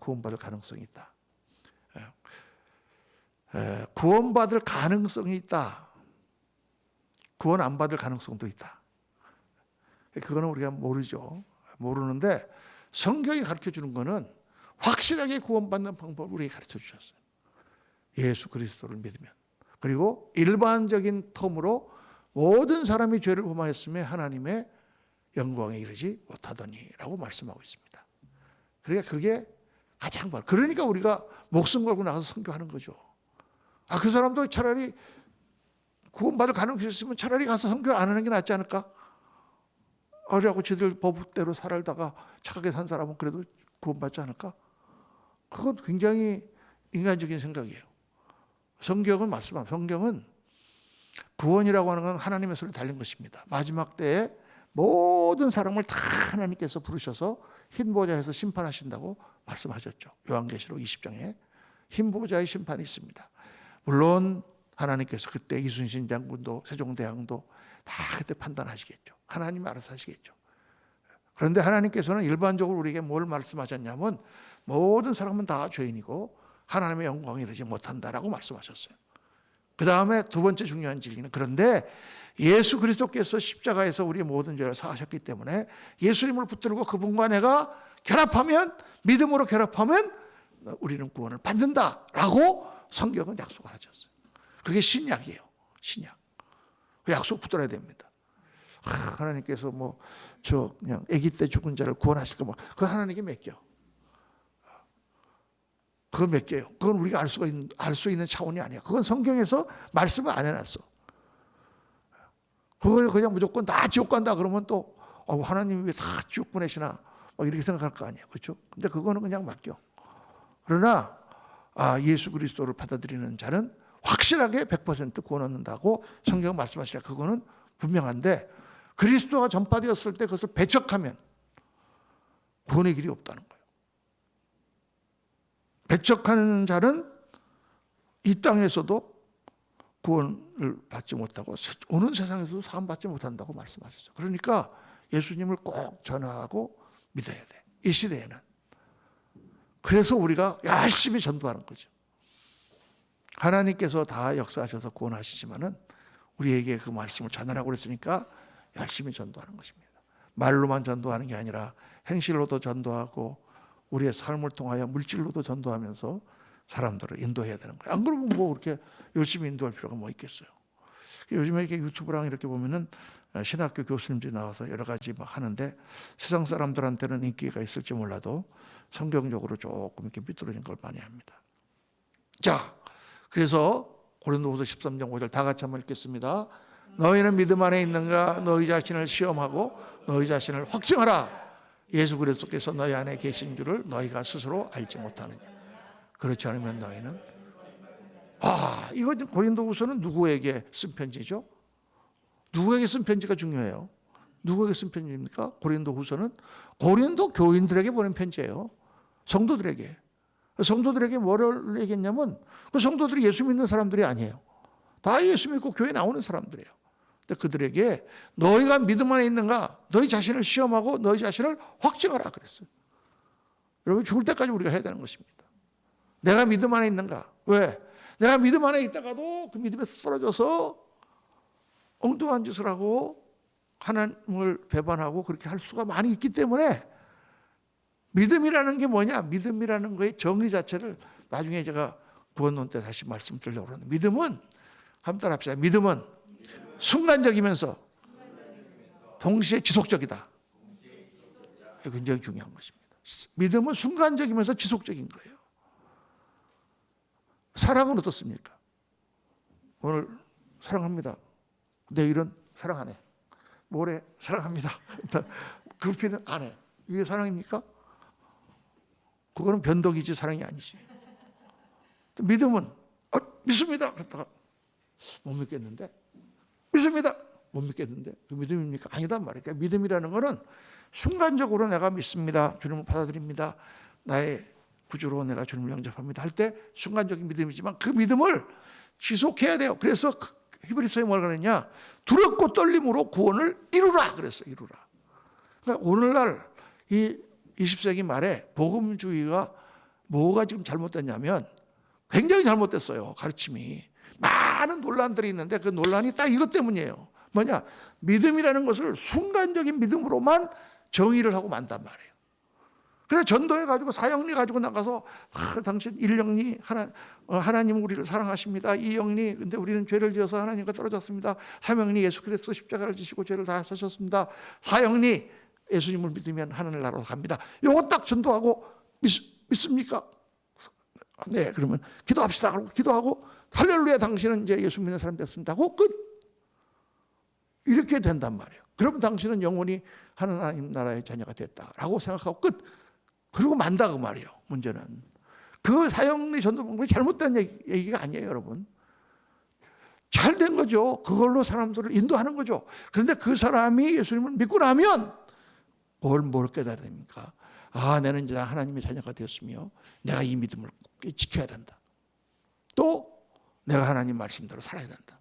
구원받을 가능성이 있다. 구원받을 가능성이 있다. 구원 안 받을 가능성도 있다. 그거는 우리가 모르죠. 모르는데 성경이 가르쳐 주는 거는 확실하게 구원받는 방법을 우리에게 가르쳐 주셨어요. 예수 그리스도를 믿으면. 그리고 일반적인 텀으로 모든 사람이 죄를 범하였음에 하나님의 영광에 이르지 못하더니라고 말씀하고 있습니다. 그러니까 그게 가장 바로. 그러니까 우리가 목숨 걸고 나가서 선교하는 거죠. 그 사람도 차라리 구원받을 가능성이 있으면 차라리 가서 선교 안 하는 게 낫지 않을까? 어리하고 지들 법대로 살다가 착하게 산 사람은 그래도 구원받지 않을까? 그건 굉장히 인간적인 생각이에요. 성경은 말씀합니다. 성경은 구원이라고 하는 건 하나님의 손에 달린 것입니다. 마지막 때에 모든 사람을 다 하나님께서 부르셔서 흰 보좌에서 심판하신다고 말씀하셨죠. 요한계시록 20장에 흰 보좌의 심판이 있습니다. 물론 하나님께서 그때 이순신 장군도 세종대왕도 다 그때 판단하시겠죠. 하나님이 알아서 하시겠죠. 그런데 하나님께서는 일반적으로 우리에게 뭘 말씀하셨냐면 모든 사람은 다 죄인이고 하나님의 영광에 이르지 못한다라고 말씀하셨어요. 그 다음에 두 번째 중요한 진리는 그런데 예수 그리스도께서 십자가에서 우리의 모든 죄를 사하셨기 때문에 예수님을 붙들고 그분과 내가 결합하면 믿음으로 결합하면 우리는 구원을 받는다라고 성경은 약속을 하셨어요. 그게 신약이에요. 신약. 그 약속 붙들어야 됩니다. 하나님께서 그냥 아기 때 죽은 자를 구원하실까 그거 하나님께 맡겨. 그건 맡겨요. 그건 우리가 알 수 있는 차원이 아니야. 그건 성경에서 말씀을 안 해놨어. 그걸 그냥 무조건 다 지옥 간다 그러면 또 하나님이 왜 다 지옥 보내시나 이렇게 생각할 거 아니에요. 그렇죠? 근데 그거는 그냥 맡겨. 그러나 예수 그리스도를 받아들이는 자는 확실하게 100% 구원 얻는다고 성경 말씀하시라. 그거는 분명한데 그리스도가 전파되었을 때 그것을 배척하면 구원의 길이 없다는 거예요. 배척하는 자는 이 땅에서도 구원을 받지 못하고 오는 세상에서도 사함받지 못한다고 말씀하셨어요. 그러니까 예수님을 꼭 전하고 믿어야 돼. 이 시대에는. 그래서 우리가 열심히 전도하는 거죠. 하나님께서 다 역사하셔서 구원하시지만은 우리에게 그 말씀을 전하라고 그랬으니까 열심히 전도하는 것입니다. 말로만 전도하는 게 아니라 행실로도 전도하고 우리의 삶을 통하여 물질로도 전도하면서 사람들을 인도해야 되는 거예요. 안 그러면 그렇게 열심히 인도할 필요가 뭐 있겠어요. 요즘에 이렇게 유튜브랑 이렇게 보면은 신학교 교수님들이 나와서 여러 가지 막 하는데 세상 사람들한테는 인기가 있을지 몰라도 성경적으로 조금 이렇게 삐뚤어진 걸 많이 합니다. 자, 그래서 고린도후서 13장 5절 다 같이 한번 읽겠습니다. 너희는 믿음 안에 있는가? 너희 자신을 시험하고 너희 자신을 확증하라. 예수 그리스도께서 너희 안에 계신 줄을 너희가 스스로 알지 못하느냐. 그렇지 않으면 너희는 이거 고린도후서는 누구에게 쓴 편지죠? 누구에게 쓴 편지가 중요해요? 누구에게 쓴 편지입니까? 고린도 후서는 고린도 교인들에게 보낸 편지예요. 성도들에게. 성도들에게 뭐를 얘기했냐면 그 성도들이 예수 믿는 사람들이 아니에요. 다 예수 믿고 교회 나오는 사람들이에요. 근데 그들에게 너희가 믿음 안에 있는가? 너희 자신을 시험하고 너희 자신을 확증하라 그랬어요. 여러분 죽을 때까지 우리가 해야 되는 것입니다. 내가 믿음 안에 있는가? 왜? 내가 믿음 안에 있다가도 그 믿음에서 쓰러져서 엉뚱한 짓을 하고 하나님을 배반하고 그렇게 할 수가 많이 있기 때문에 믿음이라는 게 뭐냐? 믿음이라는 거의 정의 자체를 나중에 제가 구원론 때 다시 말씀드리려고 하는데 믿음은 한번 따라합시다. 믿음은 순간적이면서 동시에 지속적이다. 이게 굉장히 중요한 것입니다. 믿음은 순간적이면서 지속적인 거예요. 사랑은 어떻습니까? 오늘 사랑합니다. 내일은 사랑 안 해. 모레 사랑합니다. 급히는 안 해. 이게 사랑입니까? 그거는 변덕이지 사랑이 아니지. 믿음은 믿습니다. 그랬다가 못 믿겠는데 믿습니다. 못 믿겠는데 그 믿음입니까? 아니단 말이에요. 그러니까 믿음이라는 거는 순간적으로 내가 믿습니다. 주님을 받아들입니다. 나의 구주로 내가 주님을 영접합니다. 할 때 순간적인 믿음이지만 그 믿음을 지속해야 돼요. 그래서 히브리서에 뭐라 그랬냐? 두렵고 떨림으로 구원을 이루라 그랬어요. 이루라. 그러니까 오늘날 이 20세기 말에 복음주의가 뭐가 지금 잘못됐냐면 굉장히 잘못됐어요. 가르침이. 많은 논란들이 있는데 그 논란이 딱 이것 때문이에요. 뭐냐? 믿음이라는 것을 순간적인 믿음으로만 정의를 하고 만단 말이에요. 그래서 전도해가지고 사형리 가지고 나가서 당신 일영리 하나님은 우리를 사랑하십니다. 이영리 근데 우리는 죄를 지어서 하나님과 떨어졌습니다. 삼영리 예수 그리스도 십자가를 지시고 죄를 다 사셨습니다. 사영리 예수님을 믿으면 하늘 나라로 갑니다. 요거 딱 전도하고 믿습니까? 네, 그러면 기도합시다. 그러고 기도하고 할렐루야 당신은 이제 예수 믿는 사람 됐습니다. 하고 끝. 이렇게 된단 말이에요. 그러면 당신은 영원히 하나님 나라의 자녀가 됐다라고 생각하고 끝. 그리고 만다 그 말이에요. 문제는 그 사형리 전도 방법이 잘못된 얘기가 아니에요, 여러분. 잘된 거죠. 그걸로 사람들을 인도하는 거죠. 그런데 그 사람이 예수님을 믿고 나면 뭘 깨달아야 됩니까? 아, 나는 이제 하나님의 자녀가 되었으며 내가 이 믿음을 지켜야 된다. 또 내가 하나님 말씀대로 살아야 된다.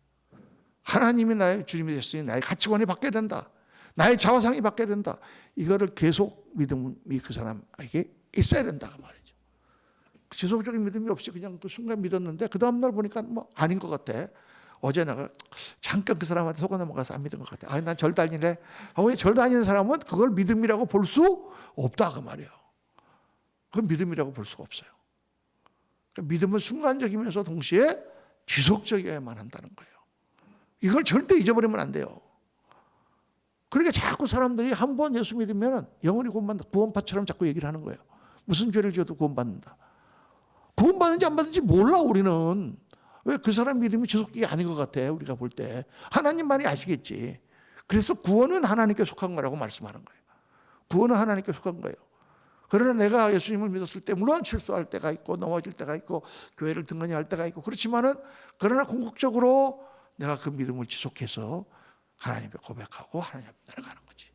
하나님이 나의 주님이 됐으니 나의 가치관이 바뀌어야 된다. 나의 자화상이 바뀌어야 된다. 이거를 계속 믿음이 그 사람에게 있어야 된다 그 말이죠. 지속적인 믿음이 없이 그냥 그 순간 믿었는데 그 다음날 보니까 뭐 아닌 것 같아. 어제 내가 잠깐 그 사람한테 속아 넘어가서 안 믿은 것 같아. 난 절 다니래. 왜 절 다니는 사람은 그걸 믿음이라고 볼 수 없다 그 말이에요. 그건 믿음이라고 볼 수가 없어요. 그러니까 믿음은 순간적이면서 동시에 지속적이어야만 한다는 거예요. 이걸 절대 잊어버리면 안 돼요. 그러니까 자꾸 사람들이 한 번 예수 믿으면 영원히 구원받는다. 구원파처럼 자꾸 얘기를 하는 거예요. 무슨 죄를 지어도 구원받는다. 구원받는지 안 받는지 몰라 우리는. 왜 그 사람 믿음이 지속적이 아닌 것 같아 우리가 볼 때. 하나님만이 아시겠지. 그래서 구원은 하나님께 속한 거라고 말씀하는 거예요. 구원은 하나님께 속한 거예요. 그러나 내가 예수님을 믿었을 때 물론 실수할 때가 있고 넘어질 때가 있고 교회를 등한히 할 때가 있고 그렇지만은 그러나 궁극적으로 내가 그 믿음을 지속해서 하나님 앞에 고백하고 하나님 앞에 나아가는 거지.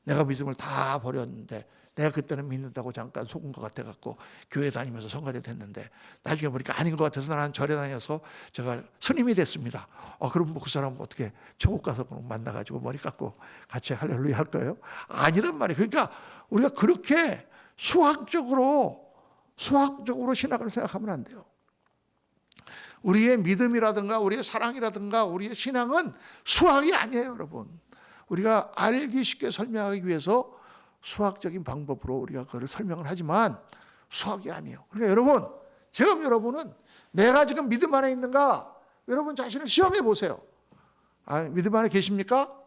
내가 믿음을 다 버렸는데 내가 그때는 믿는다고 잠깐 속은 것 같아갖고 교회 다니면서 성가대 됐는데 나중에 보니까 아닌 것 같아서 나는 절에 다녀서 제가 스님이 됐습니다. 그럼 그 사람 어떻게 천국 가서 만나가지고 머리 깎고 같이 할렐루야 할 거예요? 아니란 말이에요. 그러니까 우리가 그렇게 수학적으로 신학을 생각하면 안 돼요. 우리의 믿음이라든가 우리의 사랑이라든가 우리의 신앙은 수학이 아니에요, 여러분. 우리가 알기 쉽게 설명하기 위해서 수학적인 방법으로 우리가 그걸 설명을 하지만 수학이 아니에요. 그러니까 여러분, 지금 여러분은 내가 지금 믿음 안에 있는가? 여러분 자신을 시험해 보세요. 믿음 안에 계십니까?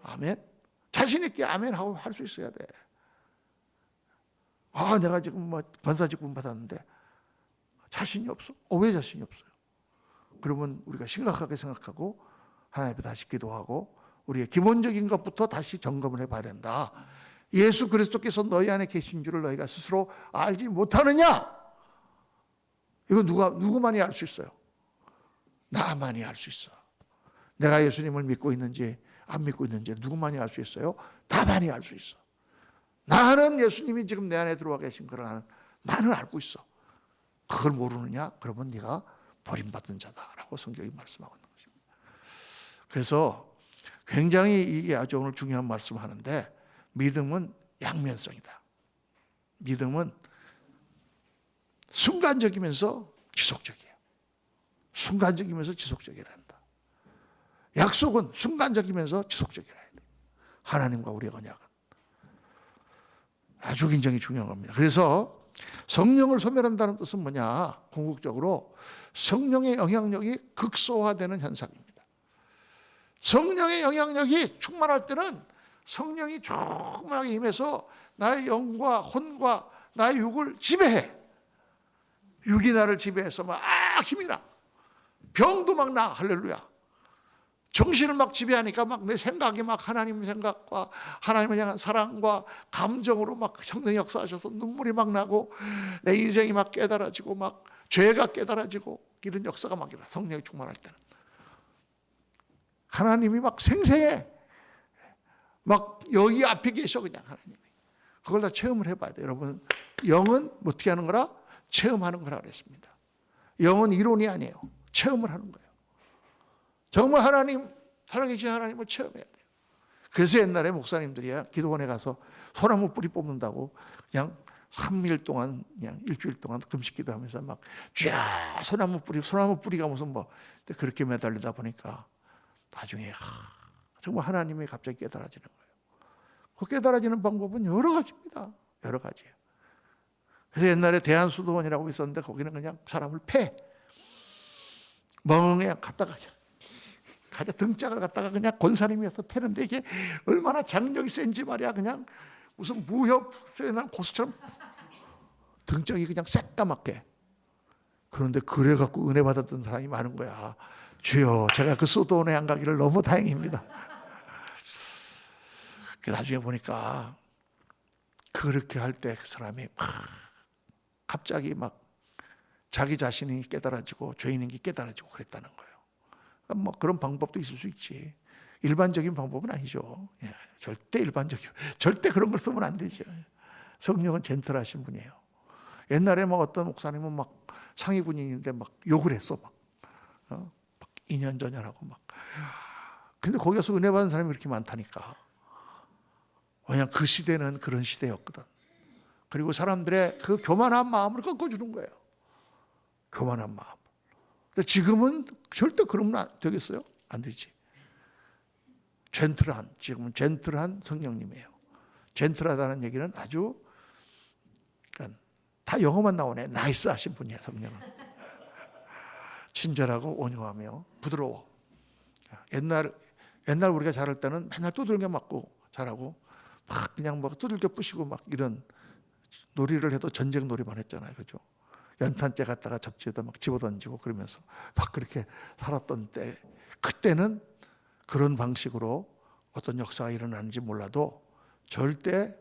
아멘. 자신 있게 아멘 하고 할 수 있어야 돼. 내가 지금 권사직분 받았는데 자신이 없어. 왜 자신이 없어요? 그러면 우리가 심각하게 생각하고 하나님 앞에 다시 기도하고 우리의 기본적인 것부터 다시 점검을 해봐야 된다. 예수 그리스도께서 너희 안에 계신 줄을 너희가 스스로 알지 못하느냐? 이거 누구만이 알 수 있어요? 나만이 알 수 있어. 내가 예수님을 믿고 있는지 안 믿고 있는지 누구만이 알 수 있어요? 나만이 알 수 있어. 나는 예수님이 지금 내 안에 들어와 계신 걸 나는 알고 있어. 그걸 모르느냐? 그러면 네가 버림받은 자다라고 성경이 말씀하고 있는 것입니다. 그래서 굉장히 이게 아주 오늘 중요한 말씀하는데, 믿음은 양면성이다. 믿음은 순간적이면서 지속적이에요. 순간적이면서 지속적이어야 한다. 약속은 순간적이면서 지속적이어야 돼. 하나님과 우리의 언약은 아주 굉장히 중요한 겁니다. 그래서 성령을 소멸한다는 뜻은 뭐냐? 궁극적으로 성령의 영향력이 극소화되는 현상입니다. 성령의 영향력이 충만할 때는 성령이 충만하게 임해서 나의 영과 혼과 나의 육을 지배해. 육이 나를 지배해서 막 힘이 나. 병도 막 나. 할렐루야. 정신을 막 지배하니까 막 내 생각이 막 하나님 생각과 하나님을 향한 사랑과 감정으로 막 성령이 역사하셔서 눈물이 막 나고 내 인생이 막 깨달아지고 막 죄가 깨달아지고 이런 역사가 막 일어나. 성령이 충만할 때는 하나님이 막 생생해. 막 여기 앞에 계셔 그냥 하나님이. 그걸 다 체험을 해봐야 돼요. 여러분, 영은 어떻게 하는 거라? 체험하는 거라 그랬습니다. 영은 이론이 아니에요. 체험을 하는 거예요. 정말 하나님, 살아계신 하나님을 체험해야 돼요. 그래서 옛날에 목사님들이야 기도원에 가서 소나무 뿌리 뽑는다고 그냥 3일 동안 그냥 일주일 동안 금식 기도하면서 막 쫙 소나무 뿌리가 무슨 뭐 그렇게 매달리다 보니까 나중에 정말 하나님이 갑자기 깨달아지는 거예요. 그 깨달아지는 방법은 여러 가지입니다. 여러 가지예요. 그래서 옛날에 대한수도원이라고 있었는데 거기는 그냥 사람을 멍에 갔다가 등짝을 갖다가 그냥 권사님이어서 패는데 이게 얼마나 장력이 센지 말이야. 그냥 무슨 무협 세난 고수처럼 등짝이 그냥 새까맣게. 그런데 그래갖고 은혜 받았던 사람이 많은 거야. 주여, 제가 그 수도원에 안 가기를 너무 다행입니다. 나중에 보니까 그렇게 할 때 그 사람이 갑자기 막 자기 자신이 깨달아지고 죄인인 게 깨달아지고 그랬다는 거예요. 뭐 그런 방법도 있을 수 있지. 일반적인 방법은 아니죠. 절대 절대 그런 걸 쓰면 안 되죠. 성령은 젠틀하신 분이에요. 옛날에 막 어떤 목사님은 막 상위 군인인데 막 욕을 했어. 막 2년 전이라고 막. 근데 거기서 은혜 받은 사람이 그렇게 많다니까. 왜냐하면 그 시대는 그런 시대였거든. 그리고 사람들의 그 교만한 마음을 꺾어주는 거예요. 교만한 마음. 근데 지금은 절대 그러면 안 되겠어요? 안 되지. 지금은 젠틀한 성령님이에요. 젠틀하다는 얘기는 아주, 그러니까 다 영어만 나오네. 나이스 하신 분이야, 성령은. 친절하고 온유하며 부드러워. 옛날 우리가 자랄 때는 맨날 두들겨 맞고 자라고 막 그냥 막 두들겨 부시고 막 이런 놀이를 해도 전쟁 놀이만 했잖아요. 그죠? 연탄재 갖다가 접지에다 막 집어던지고 그러면서 막 그렇게 살았던 때, 그때는 그런 방식으로 어떤 역사가 일어나는지 몰라도 절대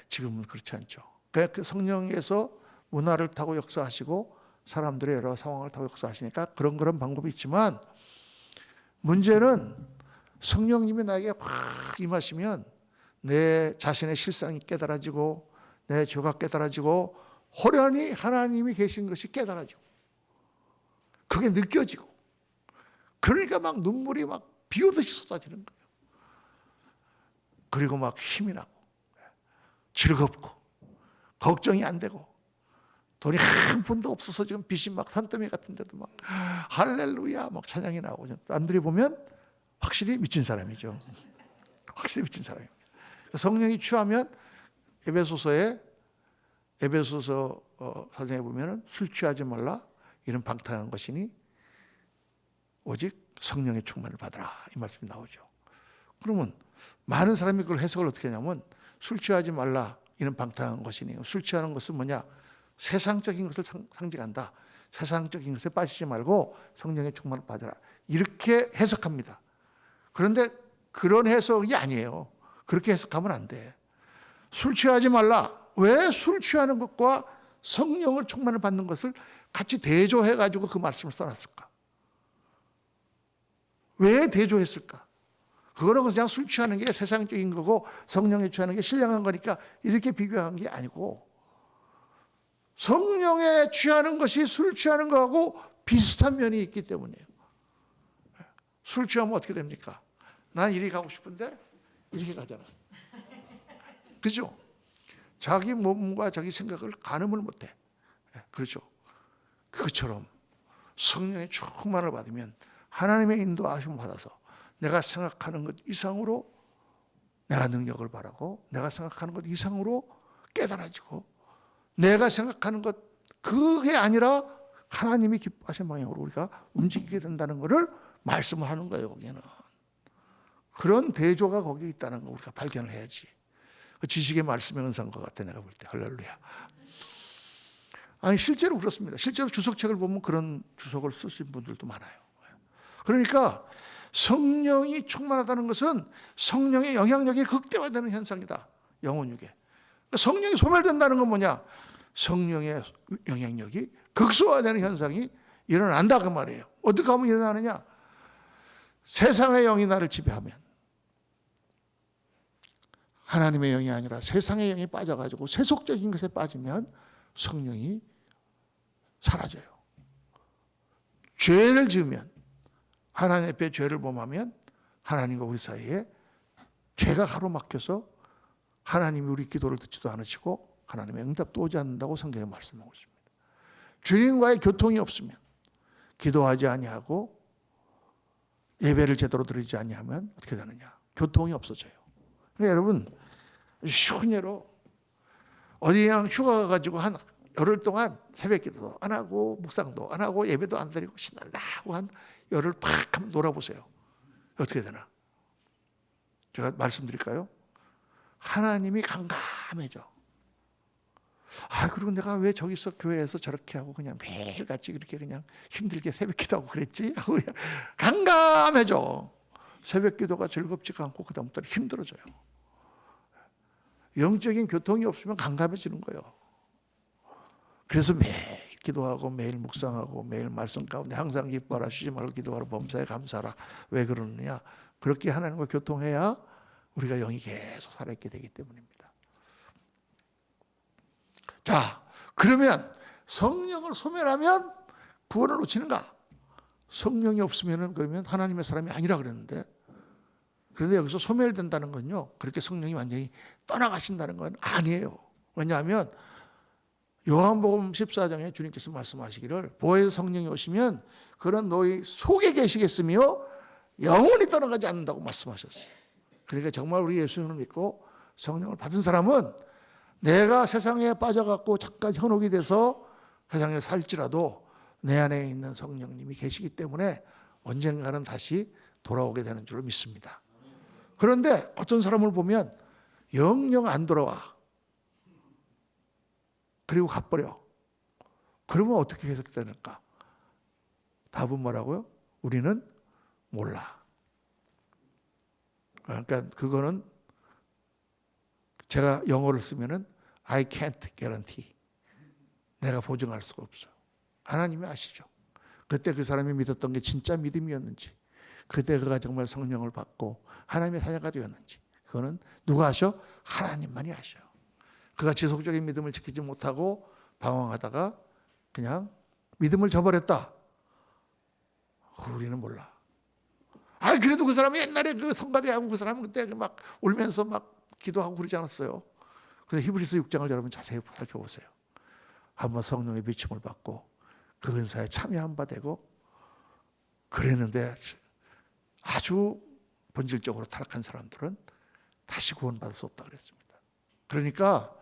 지금은 그렇지 않죠. 그 성령에서 문화를 타고 역사하시고 사람들의 여러 상황을 타고 역사하시니까 그런 방법이 있지만, 문제는 성령님이 나에게 확 임하시면 내 자신의 실상이 깨달아지고 내 죄가 깨달아지고 호련히 하나님이 계신 것이 깨달아지고 그게 느껴지고, 그러니까 막 눈물이 막 비오듯이 쏟아지는 거예요. 그리고 막 힘이 나고 즐겁고 걱정이 안 되고, 돈이 한 푼도 없어서 지금 빚이 막 산더미 같은데도 막 할렐루야 막 찬양이 나오고, 남들이 보면 확실히 미친 사람이죠. 확실히 미친 사람입니다. 성령이 취하면 에베소서 사정에 보면은 술 취하지 말라 이런 방탕한 것이니 오직 성령의 충만을 받으라 이 말씀이 나오죠. 그러면 많은 사람이 그걸 해석을 어떻게 하냐면, 술 취하지 말라 이런 방탕한 것이니, 술 취하는 것은 뭐냐? 세상적인 것을 상징한다. 세상적인 것에 빠지지 말고 성령의 충만을 받으라 이렇게 해석합니다. 그런데 그런 해석이 아니에요. 그렇게 해석하면 안 돼. 술 취하지 말라. 왜 술 취하는 것과 성령을 충만을 받는 것을 같이 대조해가지고 그 말씀을 써놨을까? 왜 대조했을까? 그거는 그냥 술 취하는 게 세상적인 거고 성령에 취하는 게 신령한 거니까 이렇게 비교한 게 아니고, 성령에 취하는 것이 술 취하는 거하고 비슷한 면이 있기 때문이에요. 술 취하면 어떻게 됩니까? 난 이리 가고 싶은데 이렇게 가잖아. 그죠? 자기 몸과 자기 생각을 가늠을 못해. 그렇죠? 그것처럼 성령의 충만을 받으면 하나님의 인도하심을 받아서 내가 생각하는 것 이상으로 내가 능력을 바라고, 내가 생각하는 것 이상으로 깨달아지고, 내가 생각하는 것 그게 아니라 하나님이 기뻐하신 방향으로 우리가 움직이게 된다는 것을 말씀을 하는 거예요. 거기는 그런 대조가 거기 있다는 거 우리가 발견을 해야지. 그 지식의 말씀의 은사인 것 같아, 내가 볼 때. 할렐루야. 아니 실제로 그렇습니다. 실제로 주석책을 보면 그런 주석을 쓰신 분들도 많아요. 그러니까 성령이 충만하다는 것은 성령의 영향력이 극대화되는 현상이다. 영혼육에. 그러니까 성령이 소멸된다는 건 뭐냐? 성령의 영향력이 극소화되는 현상이 일어난다 그 말이에요. 어떻게 하면 일어나느냐? 세상의 영이 나를 지배하면, 하나님의 영이 아니라 세상의 영이 빠져가지고 세속적인 것에 빠지면 성령이 사라져요. 죄를 지으면, 하나님 앞에 죄를 범하면 하나님과 우리 사이에 죄가 가로막혀서 하나님이 우리 기도를 듣지도 않으시고 하나님의 응답도 오지 않는다고 성경에 말씀하고 있습니다. 주님과의 교통이 없으면, 기도하지 아니하고 예배를 제대로 드리지 아니하면 어떻게 되느냐? 교통이 없어져요. 그러니까 여러분, 쉬운 예로 어디 그냥 휴가 가가지고 한 열흘 동안 새벽 기도도 안 하고 묵상도 안 하고 예배도 안 드리고 신난다 하고 한 열흘 팍 한번 놀아보세요. 어떻게 되나? 제가 말씀드릴까요? 하나님이 강감해져. 그리고 내가 왜 저기서 교회에서 저렇게 하고 그냥 매일같이 그렇게 그냥 힘들게 새벽 기도하고 그랬지? 하고 강감해져. 새벽 기도가 즐겁지가 않고 그다음부터 힘들어져요. 영적인 교통이 없으면 강감해지는 거예요. 그래서 매일 기도하고 매일 묵상하고 매일 말씀 가운데 항상 기뻐하라, 쉬지 말고 기도하라, 범사에 감사하라. 왜 그러느냐? 그렇게 하나님과 교통해야 우리가 영이 계속 살아있게 되기 때문입니다. 자, 그러면 성령을 소멸하면 구원을 놓치는가? 성령이 없으면 그러면 하나님의 사람이 아니라 그랬는데, 그런데 여기서 소멸된다는 건요, 그렇게 성령이 완전히 떠나가신다는 건 아니에요. 왜냐하면 요한복음 14장에 주님께서 말씀하시기를 보혜사 성령이 오시면 그런 너희 속에 계시겠으며 영원히 떠나가지 않는다고 말씀하셨어요. 그러니까 정말 우리 예수님을 믿고 성령을 받은 사람은 내가 세상에 빠져갖고 잠깐 현혹이 돼서 세상에 살지라도 내 안에 있는 성령님이 계시기 때문에 언젠가는 다시 돌아오게 되는 줄 믿습니다. 그런데 어떤 사람을 보면 영영 안 돌아와. 그리고 가버려. 그러면 어떻게 해석되는가? 답은 뭐라고요? 우리는 몰라. 그러니까 그거는 제가 영어를 쓰면은 I can't guarantee. 내가 보증할 수가 없어요. 하나님이 아시죠. 그때 그 사람이 믿었던 게 진짜 믿음이었는지, 그때 그가 정말 성령을 받고 하나님의 사자가 되었는지, 그거는 누가 아셔? 하나님만이 아셔요. 그가 지속적인 믿음을 지키지 못하고 방황하다가 그냥 믿음을 저버렸다. 우리는 몰라. 그래도 그 사람이 옛날에 그 성가대하고 그 사람은 그때 막 울면서 막 기도하고 그러지 않았어요. 근데 히브리서 6장을 여러분 자세히 살펴보세요. 한번 성령의 비침을 받고 그 은사에 참여한 바 되고 그랬는데 아주 본질적으로 타락한 사람들은 다시 구원받을 수 없다 그랬습니다. 그러니까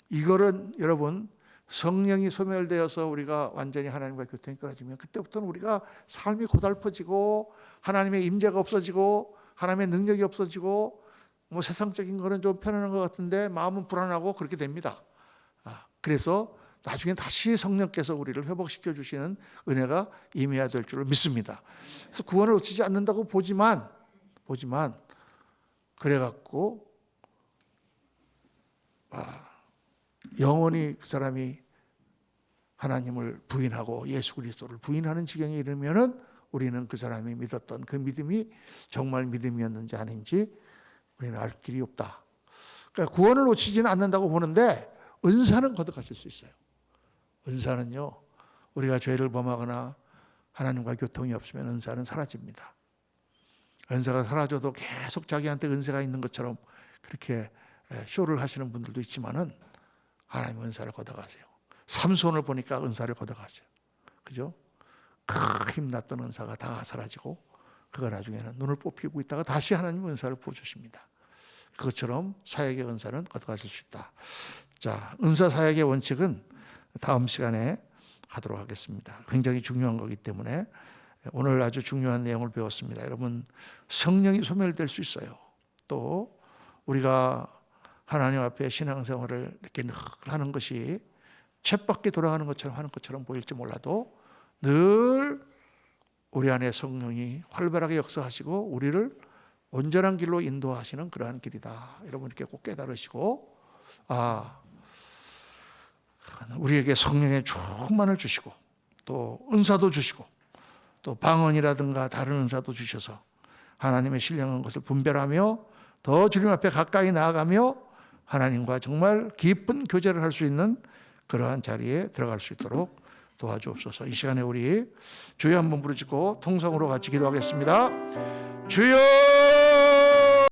이거는 여러분, 성령이 소멸되어서 우리가 완전히 하나님과 교통이 끊어지면 그때부터는 우리가 삶이 고달퍼지고 하나님의 임재가 없어지고 하나님의 능력이 없어지고 뭐 세상적인 거는 좀 편안한 것 같은데 마음은 불안하고 그렇게 됩니다. 그래서 나중에 다시 성령께서 우리를 회복시켜 주시는 은혜가 임해야 될 줄 믿습니다. 그래서 구원을 놓치지 않는다고 보지만 그래갖고 영원히 그 사람이 하나님을 부인하고 예수 그리스도를 부인하는 지경에 이르면은 우리는 그 사람이 믿었던 그 믿음이 정말 믿음이었는지 아닌지 우리는 알 길이 없다. 그러니까 구원을 놓치지는 않는다고 보는데 은사는 거둬가실 수 있어요. 은사는요, 우리가 죄를 범하거나 하나님과 교통이 없으면 은사는 사라집니다. 은사가 사라져도 계속 자기한테 은사가 있는 것처럼 그렇게 쇼를 하시는 분들도 있지만은 하나님 은사를 걷어가세요. 삼손을 보니까 은사를 걷어가죠. 그죠? 힘났던 은사가 다 사라지고 그가 나중에는 눈을 뽑히고 있다가 다시 하나님 은사를 부어주십니다. 그것처럼 사역의 은사는 걷어가실 수 있다. 자, 은사 사역의 원칙은 다음 시간에 하도록 하겠습니다. 굉장히 중요한 거기 때문에 오늘 아주 중요한 내용을 배웠습니다. 여러분, 성령이 소멸될 수 있어요. 또 우리가 하나님 앞에 신앙생활을 이렇게 늘 하는 것이 쳇바퀴 돌아가는 것처럼 하는 것처럼 보일지 몰라도 늘 우리 안에 성령이 활발하게 역사하시고 우리를 온전한 길로 인도하시는 그러한 길이다. 여러분 이렇게 꼭 깨달으시고 우리에게 성령의 충만을 주시고 또 은사도 주시고 또 방언이라든가 다른 은사도 주셔서 하나님의 신령한 것을 분별하며 더 주님 앞에 가까이 나아가며 하나님과 정말 깊은 교제를 할 수 있는 그러한 자리에 들어갈 수 있도록 도와주옵소서. 이 시간에 우리 주여 한번 부르짖고 통성으로 같이 기도하겠습니다. 주여